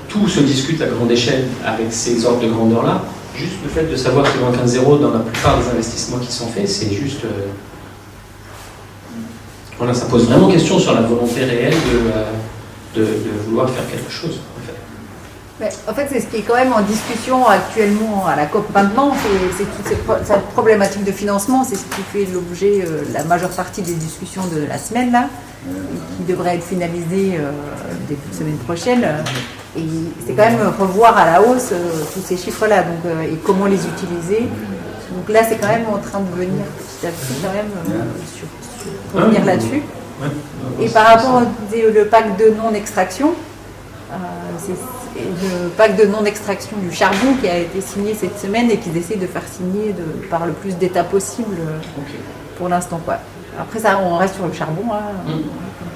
tout se discute à grande échelle avec ces ordres de grandeur-là, juste le fait de savoir qu'il manque un zéro dans la plupart des investissements qui sont faits, c'est juste... Voilà, ça pose vraiment question sur la volonté réelle de vouloir faire quelque chose. En fait, c'est ce qui est quand même en discussion actuellement à la COP maintenant, c'est toute cette problématique de financement, c'est ce qui fait l'objet, la majeure partie des discussions de la semaine, là, qui devrait être finalisée début de semaine prochaine. Et c'est quand même revoir à la hausse tous ces chiffres-là, et comment les utiliser. Donc là, c'est quand même en train de venir petit à petit quand même revenir là-dessus. Et par rapport au pacte de non-extraction, c'est le pacte de non-extraction du charbon qui a été signé cette semaine et qu'ils essaient de faire signer par le plus d'États possible pour l'instant. Après ça, on reste sur le charbon,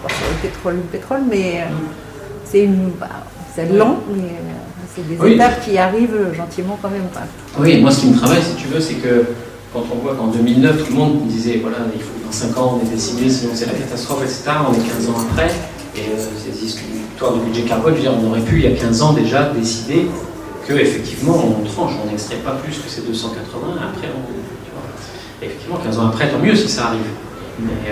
sur le pétrole, mais c'est lent, mais c'est des étapes qui arrivent gentiment quand même. Oui, moi ce qui me travaille, si tu veux, c'est que quand on voit qu'en 2009, tout le monde disait voilà, il faut dans 5 ans on est décimé, sinon c'est la catastrophe, etc. On est 15 ans après, et ces histoires de budget carbone, je veux dire, on aurait pu il y a 15 ans déjà décider qu'effectivement on tranche, on n'extrait pas plus que ces 280, après tu vois. Et effectivement, 15 ans après, tant mieux si ça arrive. Mais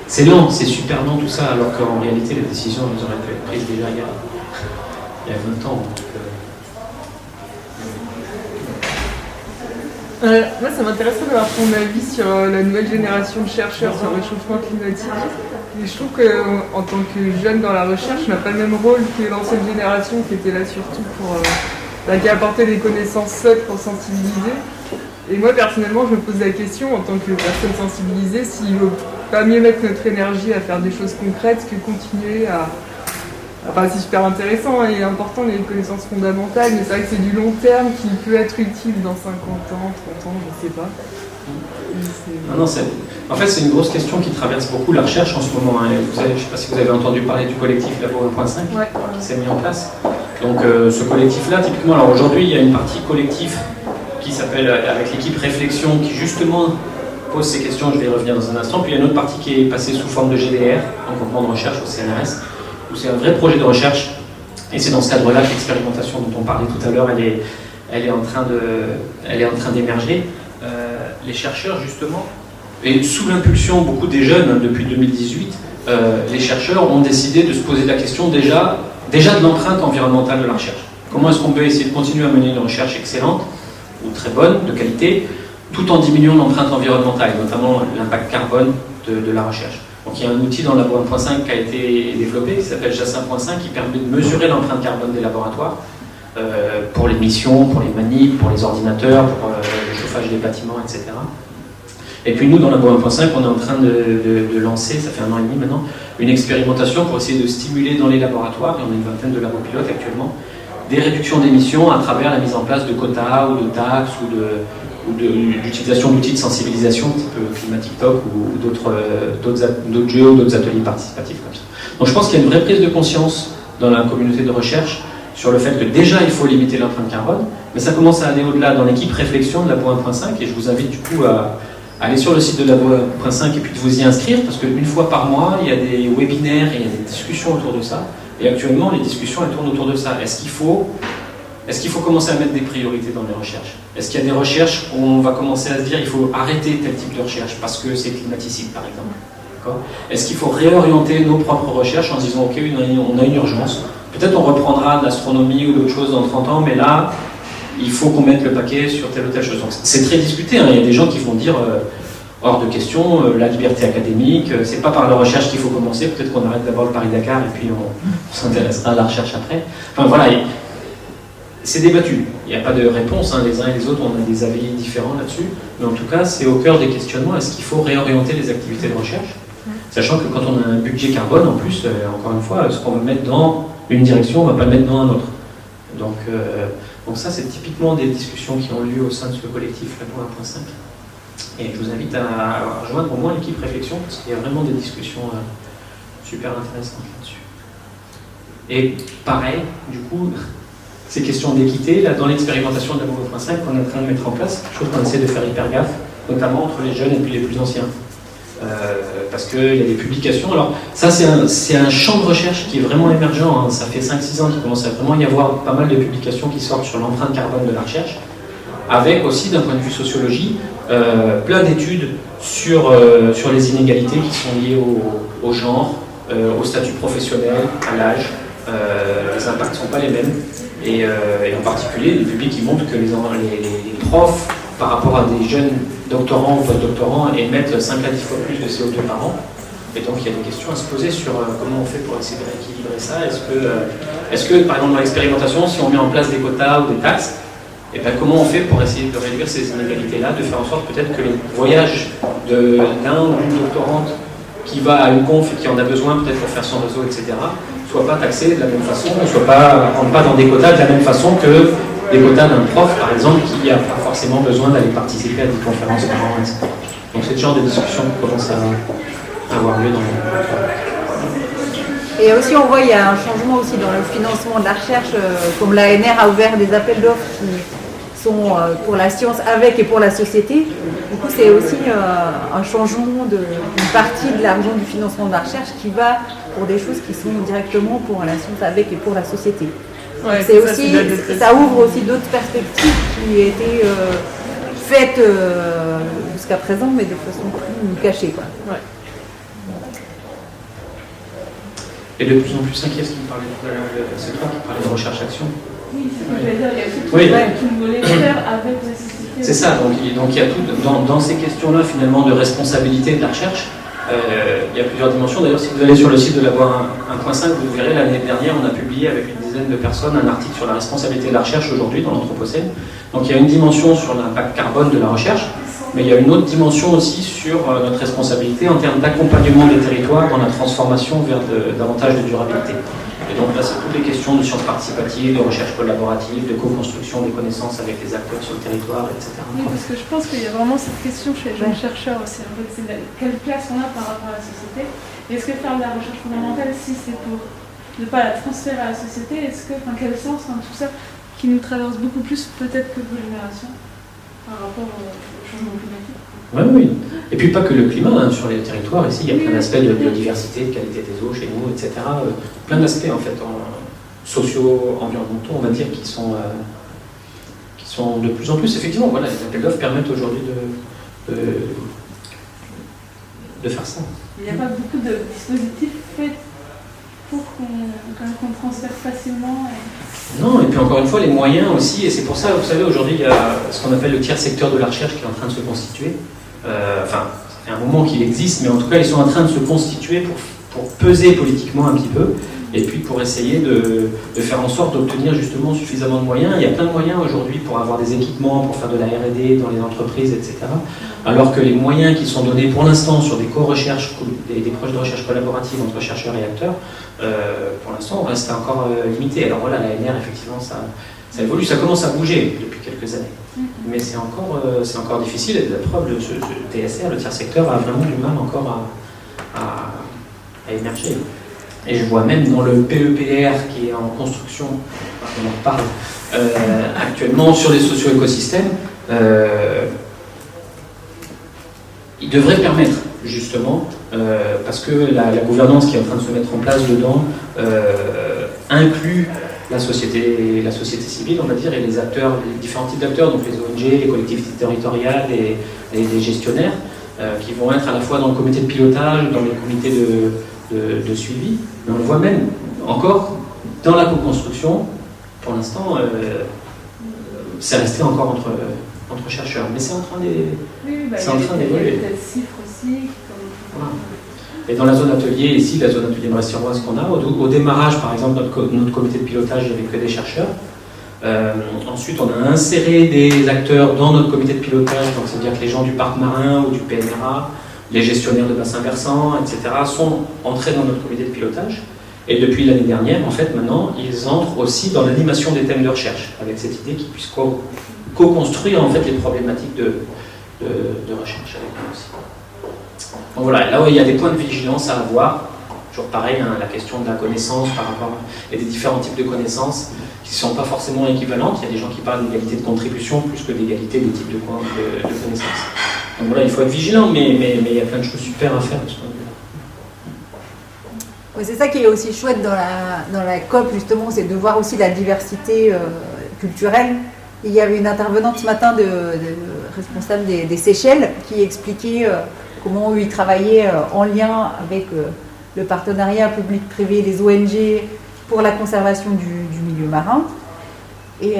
c'est lent, c'est super lent tout ça, alors qu'en réalité les décisions elles auraient pu être prises déjà il y a 20 ans. Moi, ça m'intéresserait d'avoir ton avis sur la nouvelle génération de chercheurs sur le réchauffement climatique. Et je trouve qu'en tant que jeune dans la recherche, on n'a pas le même rôle que l'ancienne génération qui était là surtout qui apportait des connaissances seules pour sensibiliser. Et moi, personnellement, je me pose la question, en tant que personne sensibilisée, s'il ne vaut pas mieux mettre notre énergie à faire des choses concrètes que continuer à... Enfin, c'est super intéressant et important les connaissances fondamentales, mais c'est vrai que c'est du long terme qui peut être utile dans 50 ans, 30 ans, je ne sais pas. En fait, c'est une grosse question qui traverse beaucoup la recherche en ce moment. Hein. Je ne sais pas si vous avez entendu parler du collectif Labo 1.5 qui s'est mis en place. Donc, ce collectif-là, typiquement, alors aujourd'hui, il y a une partie collectif qui s'appelle, avec l'équipe Réflexion, qui justement pose ces questions, je vais y revenir dans un instant. Puis il y a une autre partie qui est passée sous forme de GDR, en groupement de recherche au CNRS. C'est un vrai projet de recherche, et c'est dans ce cadre-là que l'expérimentation dont on parlait tout à l'heure, elle est en train d'émerger. Les chercheurs, justement, et sous l'impulsion beaucoup des jeunes, depuis 2018, les chercheurs ont décidé de se poser la question déjà de l'empreinte environnementale de la recherche. Comment est-ce qu'on peut essayer de continuer à mener une recherche excellente, ou très bonne, de qualité, tout en diminuant l'empreinte environnementale, notamment l'impact carbone de la recherche. Donc il y a un outil dans Labo 1.5 qui a été développé, qui s'appelle JAS 1.5, qui permet de mesurer l'empreinte carbone des laboratoires, pour les missions, pour les manips, pour les ordinateurs, pour le chauffage des bâtiments, etc. Et puis nous, dans Labo 1.5, on est en train de lancer, ça fait 1 an et demi maintenant, une expérimentation pour essayer de stimuler dans les laboratoires, et on a une vingtaine de labos pilotes actuellement, des réductions d'émissions à travers la mise en place de quotas ou de taxes ou d'utilisation d'outils de sensibilisation type Climatic-Talk ou d'autres jeux ou d'autres ateliers participatifs comme ça. Donc je pense qu'il y a une vraie prise de conscience dans la communauté de recherche sur le fait que déjà il faut limiter l'empreinte carbone, mais ça commence à aller au-delà dans l'équipe réflexion de Labo 1.5, et je vous invite du coup à aller sur le site de Labo 1.5 et puis de vous y inscrire, parce qu'une fois par mois, il y a des webinaires et il y a des discussions autour de ça. Et actuellement, les discussions, elles tournent autour de ça. Est-ce qu'il faut commencer à mettre des priorités dans les recherches? Est-ce qu'il y a des recherches où on va commencer à se dire il faut arrêter tel type de recherche parce que c'est climaticide, par exemple? Est-ce qu'il faut réorienter nos propres recherches en se disant ok, on a une urgence, peut-être on reprendra de l'astronomie ou d'autres choses dans 30 ans, mais là, il faut qu'on mette le paquet sur telle ou telle chose. Donc c'est très discuté, hein. Il y a des gens qui vont dire hors de question, la liberté académique, c'est pas par la recherche qu'il faut commencer, peut-être qu'on arrête d'abord le Paris-Dakar et puis on s'intéressera à la recherche après. Enfin voilà, c'est débattu, il n'y a pas de réponse, hein. Les uns et les autres, on a des avis différents là-dessus, mais en tout cas, c'est au cœur des questionnements, est-ce qu'il faut réorienter les activités de recherche? Sachant que quand on a un budget carbone, en plus, encore une fois, ce qu'on va mettre dans une direction, on ne va pas le mettre dans un autre. Donc ça, c'est typiquement des discussions qui ont lieu au sein de ce collectif Labo 1.5. Et je vous invite à rejoindre au moins l'équipe réflexion, parce qu'il y a vraiment des discussions super intéressantes là-dessus. Et pareil, du coup, ces questions d'équité, là, dans l'expérimentation de Labo 1.5 qu'on est en train de mettre en place, chose qu'on essaie de faire hyper gaffe, notamment entre les jeunes et puis les plus anciens. Parce qu'il y a des publications. Alors, ça, c'est un champ de recherche qui est vraiment émergent. Hein. Ça fait 5-6 ans qu'il commence à vraiment y avoir pas mal de publications qui sortent sur l'empreinte carbone de la recherche, avec aussi, d'un point de vue sociologie, plein d'études sur les inégalités qui sont liées au genre, au statut professionnel, à l'âge. Les impacts ne sont pas les mêmes. Et en particulier, des publics qui montrent que les profs, par rapport à des jeunes doctorants ou post-doctorants, émettent 5 à 10 fois plus de CO2 par an. Et donc il y a des questions à se poser sur comment on fait pour essayer de rééquilibrer ça. Est-ce que, par exemple, dans l'expérimentation, si on met en place des quotas ou des taxes, et bien, comment on fait pour essayer de réduire ces inégalités-là, de faire en sorte peut-être que le voyage d'un ou d'une doctorante qui va à une conf et qui en a besoin peut-être pour faire son réseau, etc., soit pas taxé de la même façon, ne rentre pas dans des quotas de la même façon que des quotas d'un prof, par exemple, qui n'a pas forcément besoin d'aller participer à des conférences par an, etc. Donc c'est le genre de discussion qui commence à avoir lieu dans le... Et aussi, on voit, il y a un changement aussi dans le financement de la recherche, comme l'ANR a ouvert des appels d'offres qui sont pour la science avec et pour la société. Du coup, c'est aussi un changement d'une partie de l'argent du financement de la recherche qui va pour des choses qui sont directement pour la science avec et pour la société. Ouais, ça ouvre aussi d'autres perspectives qui étaient faites jusqu'à présent, mais de façon plus cachée, quoi. Ouais. Et de plus en plus inquiet, ce qui me parlait tout à l'heure, c'est toi qui parlais de recherche-action. Oui, c'est ce que je voulais dire, il y a tout tout volet faire avec la société. C'est ça, donc il y a tout, dans ces questions-là, finalement, de responsabilité de la recherche, il y a plusieurs dimensions. D'ailleurs, si vous allez sur le site de Labo 1.5, vous verrez, l'année dernière, on a publié avec une dizaine de personnes un article sur la responsabilité de la recherche aujourd'hui dans l'Anthropocène. Donc il y a une dimension sur l'impact carbone de la recherche, mais il y a une autre dimension aussi sur notre responsabilité en termes d'accompagnement des territoires dans la transformation vers davantage de durabilité. Et donc là, c'est toutes les questions de sciences participatives, de recherche collaborative, de co-construction des connaissances avec les acteurs sur le territoire, etc. Oui, parce que je pense qu'il y a vraiment cette question chez les jeunes chercheurs aussi. En fait, c'est quelle place on a par rapport à la société. Et est-ce que faire de la recherche fondamentale, si c'est pour ne pas la transférer à la société, quel sens tout ça qui nous traverse beaucoup plus peut-être que vos générations par rapport au changement climatique? Oui. Et puis pas que le climat, hein, sur les territoires, ici, il y a plein d'aspects de biodiversité, de qualité des eaux chez nous, etc. Plein d'aspects, en fait, sociaux, environnementaux, on va dire, qui sont de plus en plus, effectivement, voilà, les appels d'offres permettent aujourd'hui de faire ça. Il n'y a pas beaucoup de dispositifs faits pour qu'on transfère facilement. Non, et puis encore une fois, les moyens aussi, et c'est pour ça, vous savez, aujourd'hui, il y a ce qu'on appelle le tiers secteur de la recherche qui est en train de se constituer. Enfin, ça fait un moment qu'il existe, mais en tout cas, ils sont en train de se constituer pour peser politiquement un petit peu, et puis pour essayer de faire en sorte d'obtenir justement suffisamment de moyens. Il y a plein de moyens aujourd'hui pour avoir des équipements, pour faire de la R&D dans les entreprises, etc. Alors que les moyens qui sont donnés pour l'instant sur des co-recherches, des projets de recherche collaborative entre chercheurs et acteurs, pour l'instant, reste encore limité. Alors voilà, l'ANR, effectivement, ça évolue, ça commence à bouger depuis quelques années. Mais c'est encore difficile, et la preuve, ce TSR, le tiers secteur, a vraiment du mal encore à émerger. Et je vois même dans le PEPR qui est en construction, on en parle actuellement sur les socio-écosystèmes, il devrait permettre justement, parce que la gouvernance qui est en train de se mettre en place dedans inclut la société civile, on va dire, et les acteurs, les différents types d'acteurs, donc les ONG, les collectivités territoriales et les gestionnaires, qui vont être à la fois dans le comité de pilotage, dans les comités de suivi, mais on le voit même encore dans la co-construction. Pour l'instant, c'est resté encore entre chercheurs, mais c'est en train d'évoluer. Il y a des chiffres aussi. Voilà. Et dans la zone atelier, ici, la zone atelier brest-sur-oise qu'on a, au démarrage, par exemple, notre comité de pilotage, il n'y avait que des chercheurs. Ensuite, on a inséré des acteurs dans notre comité de pilotage, donc c'est-à-dire que les gens du parc marin ou du PNRA, les gestionnaires de bassins versants, etc., sont entrés dans notre comité de pilotage. Et depuis l'année dernière, en fait, maintenant, ils entrent aussi dans l'animation des thèmes de recherche, avec cette idée qu'ils puissent co-construire en fait les problématiques de recherche avec nous aussi. Donc voilà, là où il y a des points de vigilance à avoir, toujours pareil, hein, la question de la connaissance par rapport à des différents types de connaissances qui ne sont pas forcément équivalentes. Il y a des gens qui parlent d'égalité de contribution plus que d'égalité des types de connaissances. Donc voilà, il faut être vigilant, mais il y a plein de choses super à faire de ce point de vue-là. Oui, c'est ça qui est aussi chouette dans la COP, justement, c'est de voir aussi la diversité culturelle. Il y avait une intervenante ce matin de responsable des Seychelles qui expliquait comment ils travaillaient en lien avec le partenariat public-privé, les ONG pour la conservation du milieu marin. Et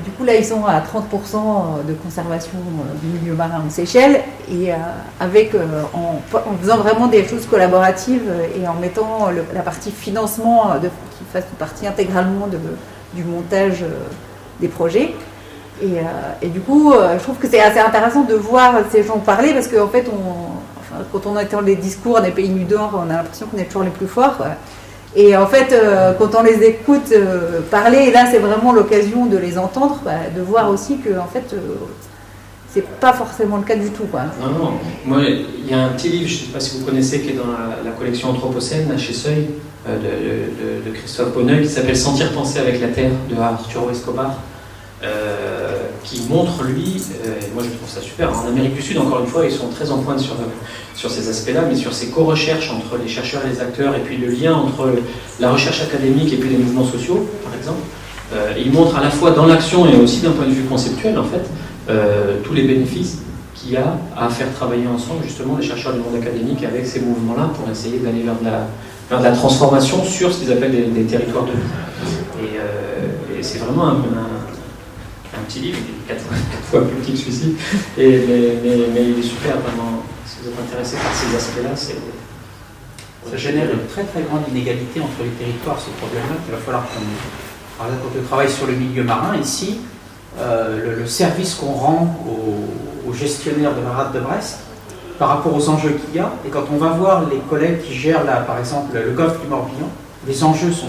du coup, là, ils sont à 30% de conservation du milieu marin aux Seychelles, et en faisant vraiment des choses collaboratives et en mettant la partie financement qui fasse partie intégralement du montage des projets. Et du coup, je trouve que c'est assez intéressant de voir ces gens parler, parce qu'en fait, quand on est dans les discours des pays du Nord, on a l'impression qu'on est toujours les plus forts, quoi. Et en fait, quand on les écoute parler, là, c'est vraiment l'occasion de les entendre, de voir aussi que, en fait, c'est pas forcément le cas du tout, quoi. Non. Moi, il y a un petit livre, je ne sais pas si vous connaissez, qui est dans la collection Anthropocène, là, chez Seuil, de Christophe Bonneuil, qui s'appelle Sentir penser avec la Terre, de Arturo Escobar, qui montre, lui, moi je trouve ça super, en Amérique du Sud, encore une fois, ils sont très en pointe sur ces aspects-là, mais sur ces co-recherches entre les chercheurs et les acteurs, et puis le lien entre la recherche académique et puis les mouvements sociaux, par exemple. Il montre à la fois dans l'action et aussi d'un point de vue conceptuel, en fait, tous les bénéfices qu'il y a à faire travailler ensemble, justement, les chercheurs du monde académique avec ces mouvements-là pour essayer d'aller vers de la transformation sur ce qu'ils appellent des territoires de vie. Et c'est vraiment un petit livre, il est 4 fois plus petit que celui-ci, mais il est super, vraiment. Si vous êtes intéressé par ces aspects-là, ça génère une très très grande inégalité entre les territoires, ce problème-là, qu'il va falloir qu'on... Par exemple, quand on travaille sur le milieu marin, ici, le service qu'on rend aux gestionnaires de la rade de Brest, par rapport aux enjeux qu'il y a, et quand on va voir les collègues qui gèrent, là, par exemple, le golfe du Morbihan, les enjeux sont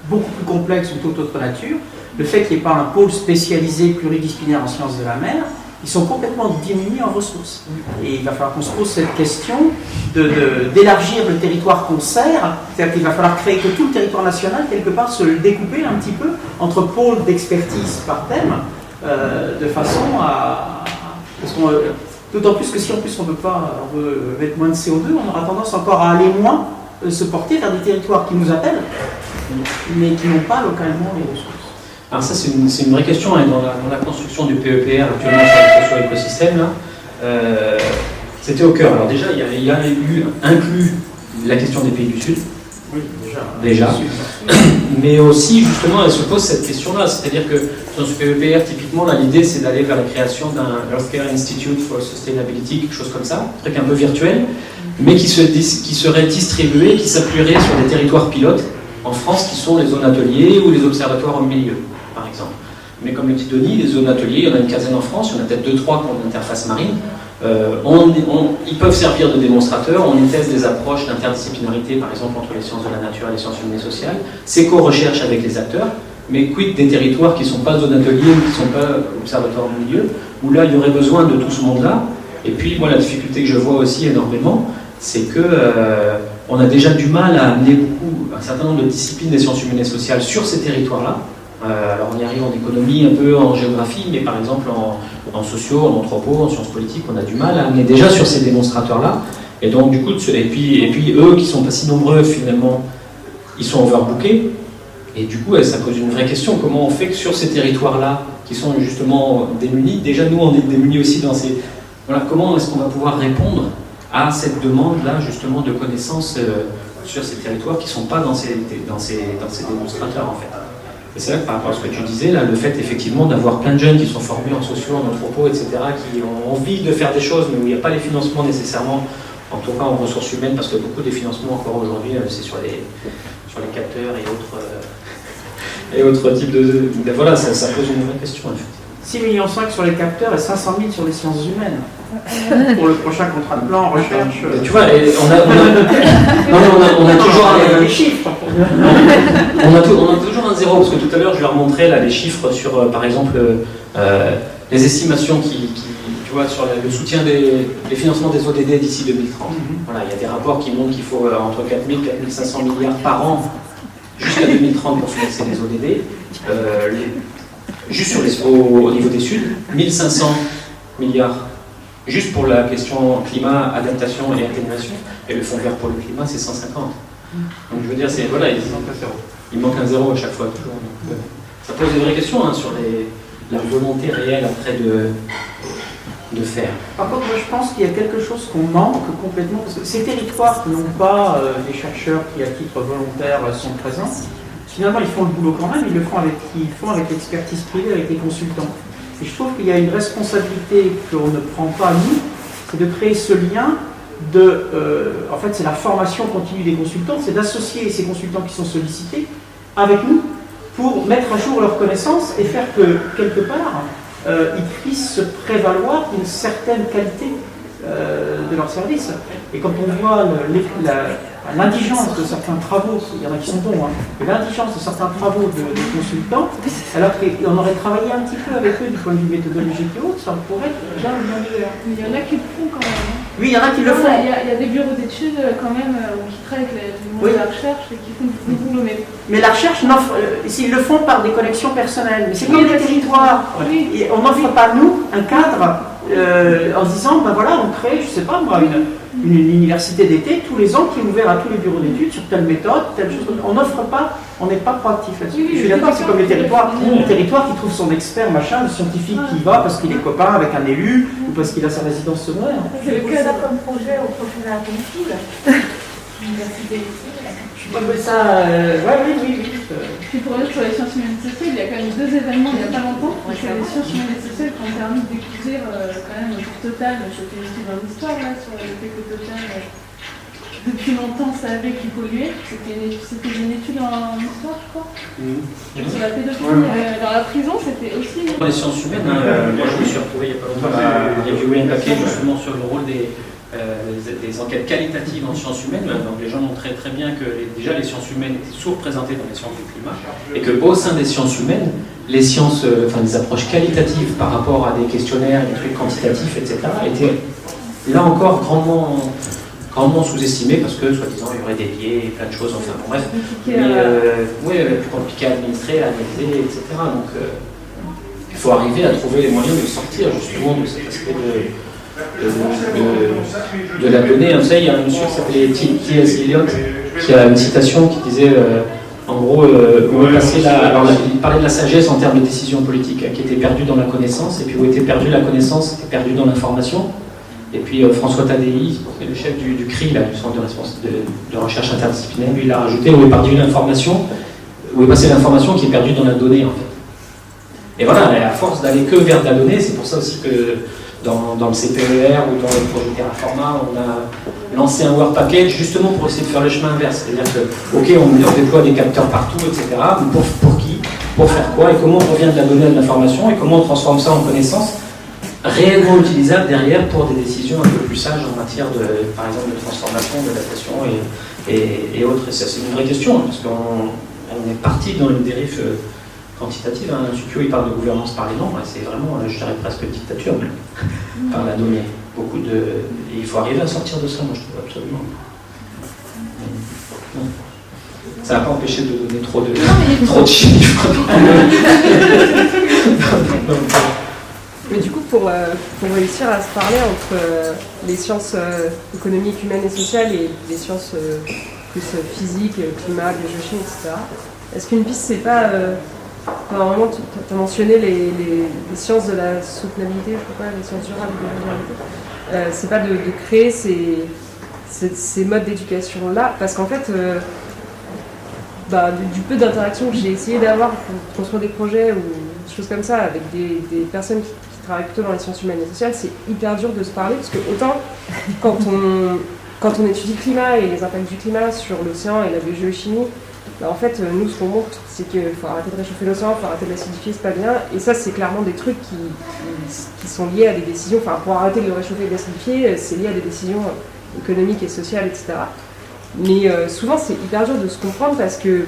beaucoup plus complexes ou toute autre nature. Le fait qu'il n'y ait pas un pôle spécialisé pluridisciplinaire en sciences de la mer, ils sont complètement diminués en ressources. Et il va falloir qu'on se pose cette question d'élargir le territoire qu'on sert, c'est-à-dire qu'il va falloir créer que tout le territoire national, quelque part, se le découper un petit peu entre pôles d'expertise par thème, de façon à... D'autant plus que si en plus on veut mettre moins de CO2, on aura tendance encore à aller moins, se porter vers des territoires qui nous appellent, mais qui n'ont pas localement les ressources. Alors ça, c'est une vraie question, hein, dans la construction du PEPR actuellement sur les socio-écosystèmes, là. C'était au cœur. Alors déjà, il y a eu inclus la question des pays du Sud. Oui, déjà. Mais aussi, justement, elle se pose cette question-là. C'est-à-dire que dans ce PEPR, typiquement, là, l'idée, c'est d'aller vers la création d'un Healthcare Institute for Sustainability, quelque chose comme ça, un truc un peu virtuel, mais qui serait distribué, qui s'appuierait sur des territoires pilotes en France, qui sont les zones ateliers ou les observatoires au milieu, par exemple. Mais comme le dit Denis, les zones ateliers, il y en a une quinzaine en France, il y en a peut-être 2-3 pour l'interface marine. Ils peuvent servir de démonstrateurs, on y teste des approches d'interdisciplinarité, par exemple entre les sciences de la nature et les sciences humaines et sociales. C'est co-recherche avec les acteurs, mais quid des territoires qui ne sont pas zones ateliers ou qui ne sont pas observatoires au milieu, où là il y aurait besoin de tout ce monde-là. Et puis moi la difficulté que je vois aussi énormément, c'est que on a déjà du mal à amener un certain nombre de disciplines des sciences humaines et sociales sur ces territoires-là. Alors on y arrive en économie, un peu en géographie, mais par exemple en sociaux, en anthropo, en sciences politiques, on a du mal à amener déjà sur ces démonstrateurs-là. Et donc du coup, et puis eux qui sont pas si nombreux finalement, ils sont overbookés. Et du coup, ça pose une vraie question. Comment on fait que sur ces territoires-là, qui sont justement démunis, déjà nous on est démunis aussi dans ces... Voilà, comment est-ce qu'on va pouvoir répondre à cette demande-là justement de connaissances sur ces territoires qui ne sont pas dans ces démonstrateurs en fait. Et c'est vrai que par rapport à ce que tu disais, là, le fait effectivement d'avoir plein de jeunes qui sont formés en sociaux, en anthropo, etc., qui ont envie de faire des choses, mais où il n'y a pas les financements nécessairement, en tout cas en ressources humaines, parce que beaucoup des financements encore aujourd'hui, c'est sur les capteurs et autres types de... Voilà, ça pose une vraie question en fait. 6,5 millions sur les capteurs et 500 000 sur les sciences humaines. Pour le prochain contrat de plan, recherche. Tu vois, on a toujours les chiffres. On a toujours un zéro, parce que tout à l'heure je leur montrais là, les chiffres sur, par exemple, les estimations tu vois, sur le soutien des financements des ODD d'ici 2030. Voilà, il y a des rapports qui montrent qu'il faut entre 4 000 et 4 500 milliards par an jusqu'à 2030 pour financer les ODD. Juste au niveau des Suds, 1500 milliards juste pour la question climat, adaptation et atténuation, et le fonds vert pour le climat, c'est 150. Donc je veux dire, voilà, il manque un zéro à chaque fois, toujours. Donc, ça pose des vraies questions hein, sur la volonté réelle après de faire. Par contre, moi je pense qu'il y a quelque chose qu'on manque complètement, parce que ces territoires qui n'ont pas des chercheurs qui à titre volontaire sont présents, finalement ils font le boulot quand même, ils le font avec l'expertise privée, avec les consultants. Et je trouve qu'il y a une responsabilité qu'on ne prend pas nous, c'est de créer ce lien en fait c'est la formation continue des consultants, c'est d'associer ces consultants qui sont sollicités avec nous pour mettre à jour leurs connaissances et faire que quelque part ils puissent se prévaloir d'une certaine qualité de leur service. Et quand on voit l'indigence de certains travaux, il y en a qui sont bons, hein, mais l'indigence de certains travaux de consultants, alors qu'on aurait travaillé un petit peu avec eux du point de vue méthodologique et autres, ça pourrait être bien meilleur. Mais il y en a qui le font quand même. Hein. Oui, il y en a qui le font. Il y a des bureaux d'études quand même qui travaillent avec le monde de la recherche et qui font du boulot. Mais la recherche, s'ils le font par des connexions personnelles, mais c'est comme les territoires. Oui. On n'offre pas, nous, un cadre en disant, ben voilà, on crée, je sais pas moi, une université d'été tous les ans qui est ouverte à tous les bureaux d'études sur telle méthode, telle chose. On n'offre pas, on n'est pas proactif là-dessus. Oui, je suis d'accord, c'est comme les territoires. Un territoire qui trouve son expert, machin, le scientifique qui va parce qu'il est copain avec un élu ou parce qu'il a sa résidence secondaire. C'est le cas comme projet au prochain Argentine. Université. Je trouve ça. Oui. Puis pour revenir sur les sciences humaines et sociales, il y a quand même 2 événements il n'y a pas longtemps. C'est les sciences humaines et sociales qui ont permis de découvrir quand même pour Total, c'était une étude en histoire là, sur le fait que Total depuis longtemps savait qu'il polluait. C'était une étude en histoire, je crois. Sur la pédophilie dans la prison, c'était aussi. Dans les sciences humaines, moi je me suis retrouvé il n'y a pas longtemps à reviewer un papier justement sur le rôle des enquêtes qualitatives en sciences humaines. Donc les gens montraient très bien que déjà les sciences humaines étaient sous-représentées dans les sciences du climat et qu'au sein des sciences humaines, les sciences, des approches qualitatives par rapport à des questionnaires, des trucs quantitatifs, etc. étaient là encore grandement sous-estimées parce que soi-disant il y aurait des biais et plein de choses, enfin bon, bref. Mais plus compliqué à administrer, à analyser, etc. Donc il faut arriver à trouver les moyens de sortir justement de cet aspect de la donnée. Vous savez, il y a un monsieur qui s'appelait T.S. Eliot qui a une citation qui disait en gros, où est passé alors il parlait de la sagesse en termes de décision politique, qui était perdue dans la connaissance, et puis où était perdue la connaissance, était perdue dans l'information. Et puis François Tadei, c'est le chef du CRI, là, du Centre de recherche interdisciplinaire, lui il a rajouté où est passée l'information qui est perdue dans la donnée en fait. Et voilà, et à force d'aller que vers de la donnée, c'est pour ça aussi que dans le CPER ou dans le projet Terraforma, on a lancé un work package justement pour essayer de faire le chemin inverse. C'est-à-dire que, ok, on déploie des capteurs partout, etc. Mais pour qui? Pour faire quoi? Et comment on revient de la donnée à de l'information? Et comment on transforme ça en connaissances réellement utilisables derrière pour des décisions un peu plus sages en matière de, par exemple, de transformation, d'adaptation et autres. Et ça, c'est une vraie question, parce qu'on est parti dans une dérive quantitative. Hein. Sukio, il parle de gouvernance par les nombres, et c'est vraiment, je dirais presque dictature, mais, par la donnée. Et il faut arriver à sortir de ça, moi je trouve absolument. Ça n'a pas empêché de donner trop de chiffres. Mais du coup, pour réussir à se parler entre les sciences économiques, humaines et sociales et les sciences plus physiques, climat, biologie, etc., est-ce qu'une piste, c'est pas... Normalement, tu as mentionné les sciences de la soutenabilité, je sais pas, les sciences durables de la durabilité. C'est pas de créer ces modes d'éducation-là, parce qu'en fait, du peu d'interaction que j'ai essayé d'avoir pour construire des projets ou des choses comme ça avec des personnes qui travaillent plutôt dans les sciences humaines et sociales, c'est hyper dur de se parler, parce que autant quand on étudie le climat et les impacts du climat sur l'océan et la biogéochimie, en fait, nous, ce qu'on montre, c'est qu'il faut arrêter de réchauffer l'océan, il faut arrêter de l'acidifier, c'est pas bien. Et ça, c'est clairement des trucs qui sont liés à des décisions. Enfin, pour arrêter de le réchauffer et de l'acidifier, c'est lié à des décisions économiques et sociales, etc. Mais souvent, c'est hyper dur de se comprendre parce que,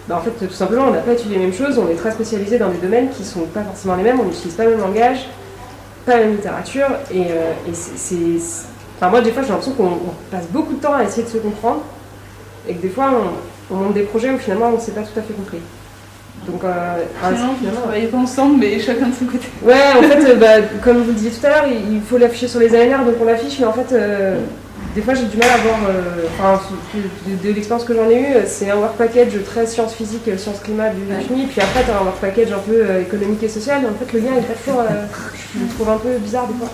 en fait, tout simplement, on n'a pas étudié les mêmes choses, on est très spécialisé dans des domaines qui sont pas forcément les mêmes, on n'utilise pas le même langage, pas la même littérature, et Enfin, moi, des fois, j'ai l'impression qu'on passe beaucoup de temps à essayer de se comprendre, et que des fois, on monte des projets où finalement on ne s'est pas tout à fait compris. Donc, finalement, vous travaillez pas ensemble, mais chacun de son côté. Ouais, en fait, comme vous le disiez tout à l'heure, il faut l'afficher sur les ANR, donc on l'affiche, mais en fait, des fois j'ai du mal à voir. De l'expérience que j'en ai eue, c'est un work package très sciences physiques, sciences climat, biochimie, puis après, tu as un work package un peu économique et social, mais en fait, le lien est pas toujours. Je le trouve un peu bizarre des fois.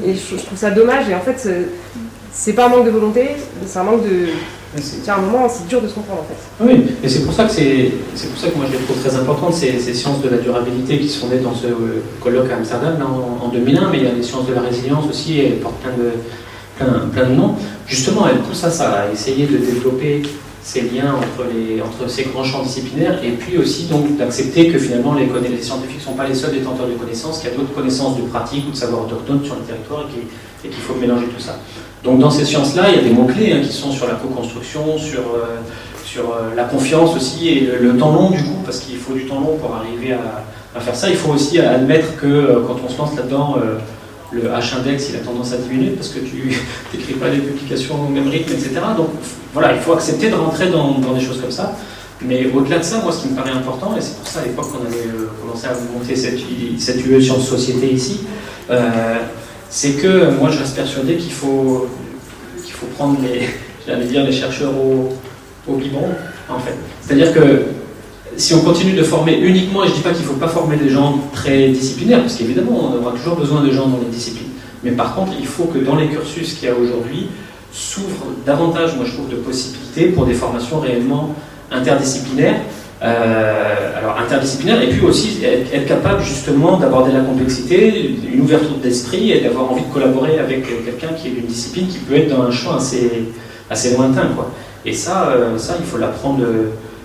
Et je trouve ça dommage, et en fait, c'est pas un manque de volonté, c'est un manque de. C'est un moment, c'est dur de se comprendre en fait. Oui, et c'est pour ça que moi je les trouve très importantes, ces sciences de la durabilité qui sont nées dans ce colloque à Amsterdam là, en 2001, mais il y a les sciences de la résilience aussi, et elles portent plein de noms. Justement, elles poussent à ça, à essayer de développer ces liens entre ces grands champs disciplinaires, et puis aussi donc d'accepter que finalement les scientifiques ne sont pas les seuls détenteurs de connaissances, qu'il y a d'autres connaissances de pratique ou de savoir autochtone sur le territoire, et qu'il faut mélanger tout ça. Donc dans ces sciences-là, il y a des mots-clés qui sont sur la co-construction, sur la confiance aussi, et le temps long du coup, parce qu'il faut du temps long pour arriver à faire ça. Il faut aussi admettre que quand on se lance là-dedans, le H-index il a tendance à diminuer parce que tu n'écris pas les publications au même rythme, etc. Donc voilà, il faut accepter de rentrer dans des choses comme ça. Mais au-delà de ça, moi ce qui me paraît important, et c'est pour ça à l'époque qu'on avait commencé à monter cette UE Sciences Société ici, c'est que moi je reste persuadé qu'il faut prendre les chercheurs au biberon, en fait. C'est-à-dire que si on continue de former uniquement, et je ne dis pas qu'il ne faut pas former des gens très disciplinaires, parce qu'évidemment on aura toujours besoin de gens dans les disciplines, mais par contre il faut que dans les cursus qu'il y a aujourd'hui, s'ouvrent davantage, moi je trouve, de possibilités pour des formations réellement interdisciplinaires. Alors interdisciplinaire, et puis aussi être capable justement d'aborder la complexité, une ouverture d'esprit, et d'avoir envie de collaborer avec quelqu'un qui est d'une discipline qui peut être dans un champ assez lointain, quoi. Et ça il faut l'apprendre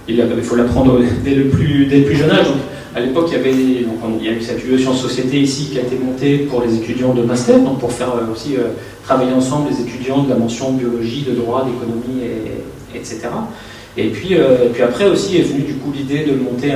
dès le plus jeune âge. Donc, à l'époque il y a eu cette UE Sciences Société ici qui a été montée pour les étudiants de master, donc pour faire aussi travailler ensemble les étudiants de la mention biologie, de droit, d'économie, etc. Et puis après aussi est venue du coup l'idée de monter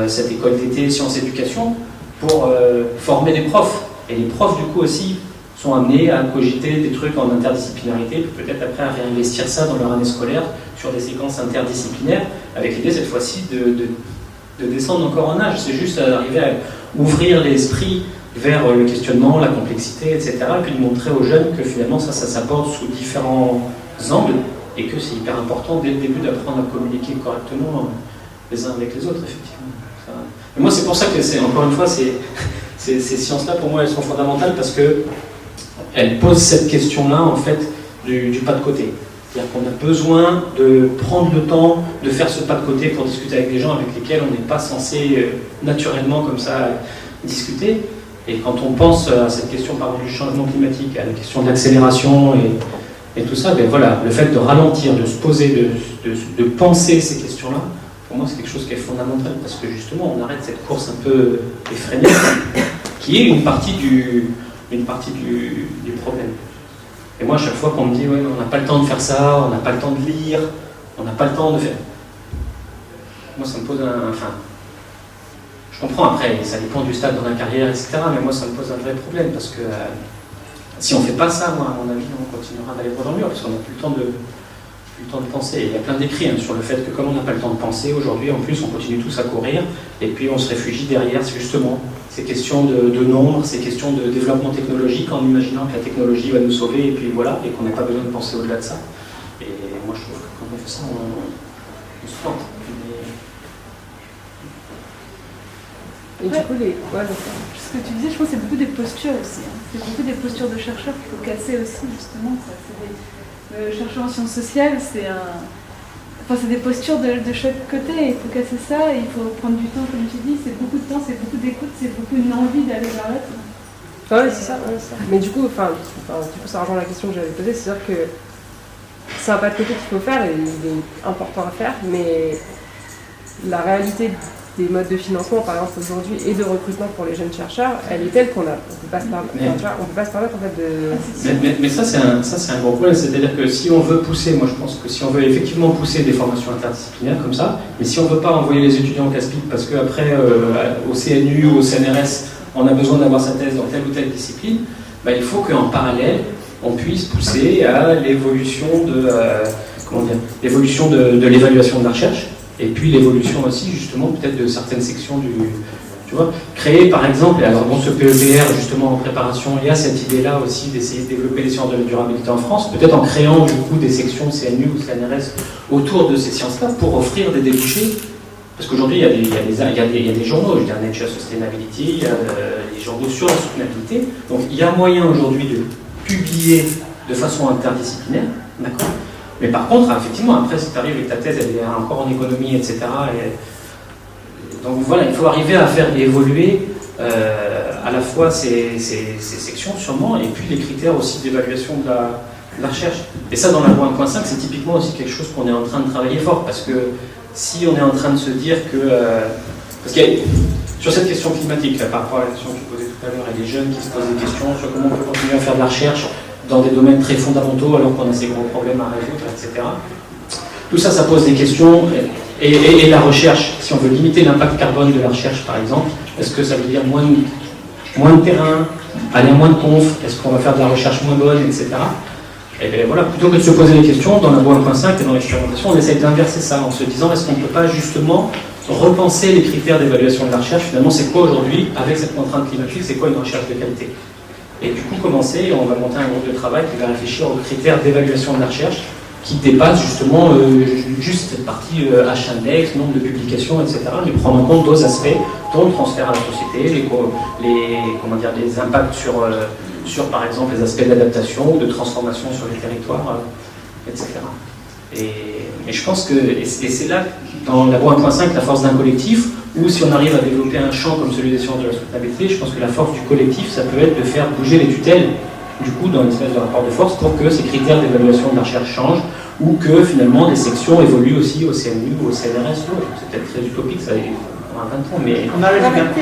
cette école d'été sciences éducation pour former des profs. Et les profs du coup aussi sont amenés à cogiter des trucs en interdisciplinarité, puis peut-être après à réinvestir ça dans leur année scolaire sur des séquences interdisciplinaires, avec l'idée cette fois-ci de descendre encore en âge. C'est juste arriver à ouvrir l'esprit vers le questionnement, la complexité, etc. Et puis de montrer aux jeunes que finalement ça s'aborde sous différents angles, et que c'est hyper important dès le début d'apprendre à communiquer correctement les uns avec les autres, effectivement. Mais moi, c'est pour ça que, encore une fois, ces sciences-là, pour moi, elles sont fondamentales, parce que elle pose cette question-là, en fait, du pas de côté. C'est-à-dire qu'on a besoin de prendre le temps de faire ce pas de côté pour discuter avec des gens avec lesquels on n'est pas censé naturellement comme ça discuter. Et quand on pense à cette question par exemple, du changement climatique, à la question de l'accélération et tout ça, ben voilà, le fait de ralentir, de se poser, de penser ces questions-là, pour moi c'est quelque chose qui est fondamental parce que justement on arrête cette course un peu effrénée qui est une partie du problème. Et moi, à chaque fois qu'on me dit ouais, on n'a pas le temps de faire ça, on n'a pas le temps de lire, on n'a pas le temps de faire. Moi, ça me pose enfin, je comprends après, ça dépend du stade dans la carrière, etc. Mais moi, ça me pose un vrai problème parce que si on ne fait pas ça, moi, à mon avis, on continuera d'aller droit dans le mur parce qu'on n'a plus le temps de penser. Et il y a plein d'écrits sur le fait que comme on n'a pas le temps de penser, aujourd'hui, en plus, on continue tous à courir et puis on se réfugie derrière, justement, ces questions de nombre, ces questions de développement technologique en imaginant que la technologie va nous sauver et puis voilà, et qu'on n'a pas besoin de penser au-delà de ça. Et moi, je trouve que quand on fait ça, on se plante. Et du coup, ce que tu disais, je pense que c'est beaucoup des postures aussi. C'est beaucoup des postures de chercheurs qu'il faut casser aussi, justement. Chercheur en sciences sociales, c'est des postures de chaque côté. Il faut casser ça, et il faut prendre du temps, comme tu dis. C'est beaucoup de temps, c'est beaucoup d'écoute, c'est beaucoup une envie d'aller vers l'autre. Ouais, c'est ça. Mais du coup, ça rejoint la question que j'avais posée, c'est-à-dire que c'est un pas de côté qu'il faut faire, et il est important à faire, mais la réalité des modes de financement, par exemple aujourd'hui, et de recrutement pour les jeunes chercheurs, elle est telle qu'on ne peut pas se permettre en fait de... Mais ça, c'est un gros problème. C'est-à-dire que si on veut pousser, moi je pense que si on veut effectivement pousser des formations interdisciplinaires comme ça, mais si on ne veut pas envoyer les étudiants en casse-pipe parce qu'après, au CNU ou au CNRS, on a besoin d'avoir sa thèse dans telle ou telle discipline, il faut qu'en parallèle, on puisse pousser à l'évolution de l'évaluation de la recherche. Et puis l'évolution aussi, justement, peut-être de certaines sections tu vois, créer par exemple, et alors bon, ce PEPR, justement, en préparation, il y a cette idée-là aussi d'essayer de développer les sciences de la durabilité en France, peut-être en créant, du coup, des sections CNU ou CNRS autour de ces sciences-là pour offrir des débouchés. Parce qu'aujourd'hui, il y a des journaux, je veux dire Nature Sustainability, il y a des journaux sur la soutenabilité. Donc, il y a moyen aujourd'hui de publier de façon interdisciplinaire, d'accord ? Mais par contre, effectivement, après, si tu arrives et que ta thèse elle est encore en économie, etc. Donc voilà, il faut arriver à faire évoluer à la fois ces sections, sûrement, et puis les critères aussi d'évaluation de la recherche. Et ça, dans la loi 1.5, c'est typiquement aussi quelque chose qu'on est en train de travailler fort, parce que si on est en train de se dire que... parce qu'il y a, sur cette question climatique, là, par rapport à la question que tu posais tout à l'heure, il y a des jeunes qui se posent des questions sur comment on peut continuer à faire de la recherche dans des domaines très fondamentaux alors qu'on a ces gros problèmes à résoudre, etc. Tout ça, ça pose des questions. Et la recherche, si on veut limiter l'impact carbone de la recherche, par exemple, est-ce que ça veut dire moins de terrain, aller à moins de conf, est-ce qu'on va faire de la recherche moins bonne, etc. Et bien voilà, plutôt que de se poser les questions, dans la loi 1.5 et dans l'expérimentation, on essaye d'inverser ça en se disant est-ce qu'on ne peut pas justement repenser les critères d'évaluation de la recherche. Finalement, c'est quoi aujourd'hui, avec cette contrainte climatique, c'est quoi une recherche de qualité? Et du coup, commencer, on va monter un groupe de travail qui va réfléchir aux critères d'évaluation de la recherche qui dépassent justement juste cette partie H-index, nombre de publications, etc., mais prendre en compte d'autres aspects, dont le transfert à la société, les impacts sur, par exemple, les aspects d'adaptation ou de transformation sur les territoires, etc. Et je pense que, et c'est là, dans la loi 1.5, la force d'un collectif, ou si on arrive à développer un champ comme celui des sciences de la soutenabilité, je pense que la force du collectif, ça peut être de faire bouger les tutelles, du coup, dans une espèce de rapport de force, pour que ces critères d'évaluation de la recherche changent, ou que finalement des sections évoluent aussi au CNU ou au CNRS. C'est peut-être très utopique, ça prendra plein de temps, mais... On a la liberté,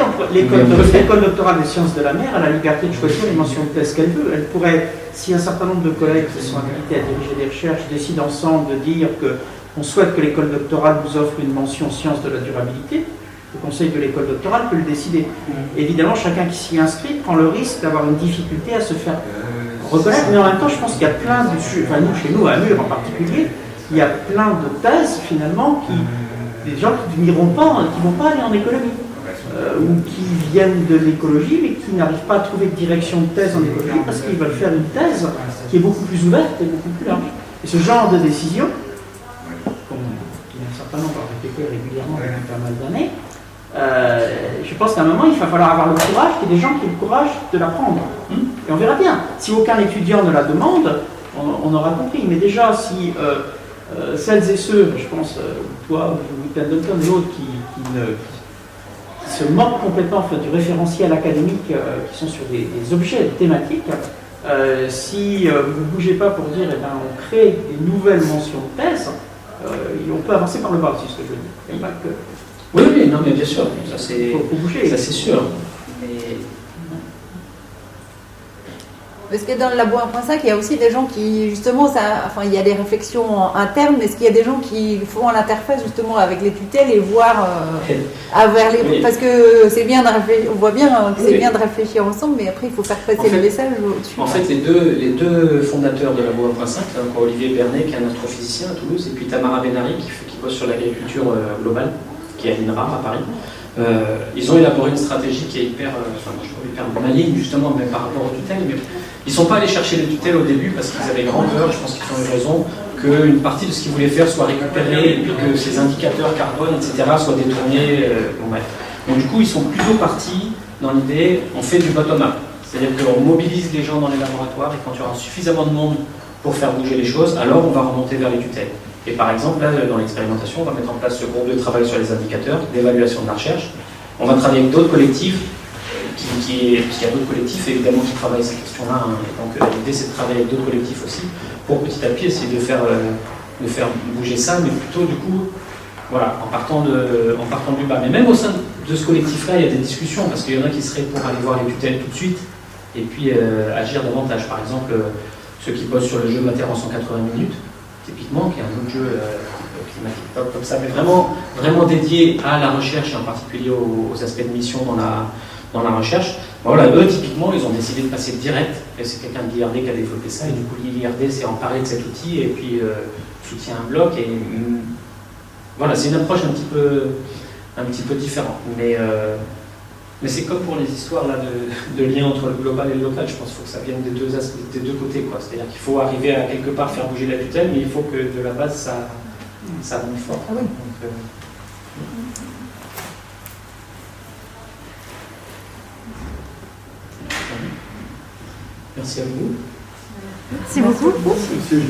l'école doctorale des sciences de la mer a la liberté de choisir les mentions de thèse qu'elle veut. Elle pourrait, si un certain nombre de collègues qui sont habilités à diriger des recherches décident ensemble de dire qu'on souhaite que l'école doctorale nous offre une mention sciences de la durabilité, le conseil de l'école doctorale peut le décider. Évidemment, chacun qui s'y inscrit prend le risque d'avoir une difficulté à se faire reconnaître, mais en même temps, je pense qu'il y a plein de... Enfin, nous, chez nous, à Mur en particulier, il y a plein de thèses, finalement, des gens qui ne vont pas aller en économie, ou qui viennent de l'écologie, mais qui n'arrivent pas à trouver de direction de thèse en écologie, parce qu'ils veulent faire une thèse qui est beaucoup plus ouverte et beaucoup plus large. Et ce genre de décision, comme un certain nombre a répété régulièrement depuis pas mal d'années, je pense qu'à un moment, il va falloir avoir le courage, qu'il y ait des gens qui aient le courage de la prendre. Et on verra bien. Si aucun étudiant ne la demande, on aura compris. Mais déjà, si celles et ceux, je pense, toi, Wickham Dalton et autres, qui se moquent complètement en fait, du référentiel académique, qui sont sur des objets thématiques, si vous ne bougez pas pour dire, eh ben, on crée des nouvelles mentions de thèse, on peut avancer par le bas, c'est ce que je veux dire. Il n'y a pas que... Oui, non, mais bien sûr, ça c'est faut bouger. Ça c'est sûr. Mais... Parce que dans le labo 1.5, il y a aussi des gens qui, justement, il y a des réflexions internes, mais est-ce qu'il y a des gens qui font l'interface justement avec les tutelles et voir Oui. parce que c'est bien de réfléchir, on voit bien que c'est Oui. bien de réfléchir ensemble, mais après il faut faire passer le message au-dessus. En fait, les deux fondateurs de Labo 1.5, Olivier Bernet, qui est un astrophysicien à Toulouse, et puis Tamara Benari, qui bosse sur l'agriculture globale, qui est à l'INRA à Paris. Ils ont élaboré une stratégie qui est hyper maligne justement, même par rapport aux tutelles, mais ils ne sont pas allés chercher les tutelles au début parce qu'ils avaient grand peur, je pense qu'ils ont eu raison, qu'une partie de ce qu'ils voulaient faire soit récupérée et puis que ces indicateurs carbone, etc. soient détournés. Donc du coup, ils sont plutôt partis dans l'idée, on fait du bottom-up, c'est-à-dire qu'on mobilise les gens dans les laboratoires et quand il y aura suffisamment de monde pour faire bouger les choses, alors on va remonter vers les tutelles. Et par exemple, là, dans l'expérimentation, on va mettre en place ce groupe de travail sur les indicateurs, d'évaluation de la recherche. On va travailler avec d'autres collectifs, puisqu'il y a d'autres collectifs évidemment qui travaillent ces questions-là. Donc l'idée, c'est de travailler avec d'autres collectifs aussi, pour petit à petit essayer de faire bouger ça, mais plutôt du coup, voilà, en partant du bas. Mais même au sein de ce collectif-là, il y a des discussions, parce qu'il y en a qui seraient pour aller voir les tutelles tout de suite, et puis agir davantage. Par exemple, ceux qui bossent sur le jeu Mater en 180 minutes, typiquement, qui est un autre jeu climatique top comme ça, mais vraiment dédié à la recherche et en particulier aux aspects de mission dans la recherche. Voilà, eux, typiquement, ils ont décidé de passer direct, et c'est quelqu'un de l'IRD qui a développé ça, et du coup, l'IRD s'est emparé de cet outil, et puis soutient un bloc, et voilà, c'est une approche un petit peu différente. Mais c'est comme pour les histoires là, de lien entre le global et le local, je pense qu'il faut que ça vienne des deux côtés. C'est-à-dire qu'il faut arriver à quelque part faire bouger la tutelle, mais il faut que de la base ça monte fort. Ah oui. Donc, merci à vous. Merci beaucoup. Merci.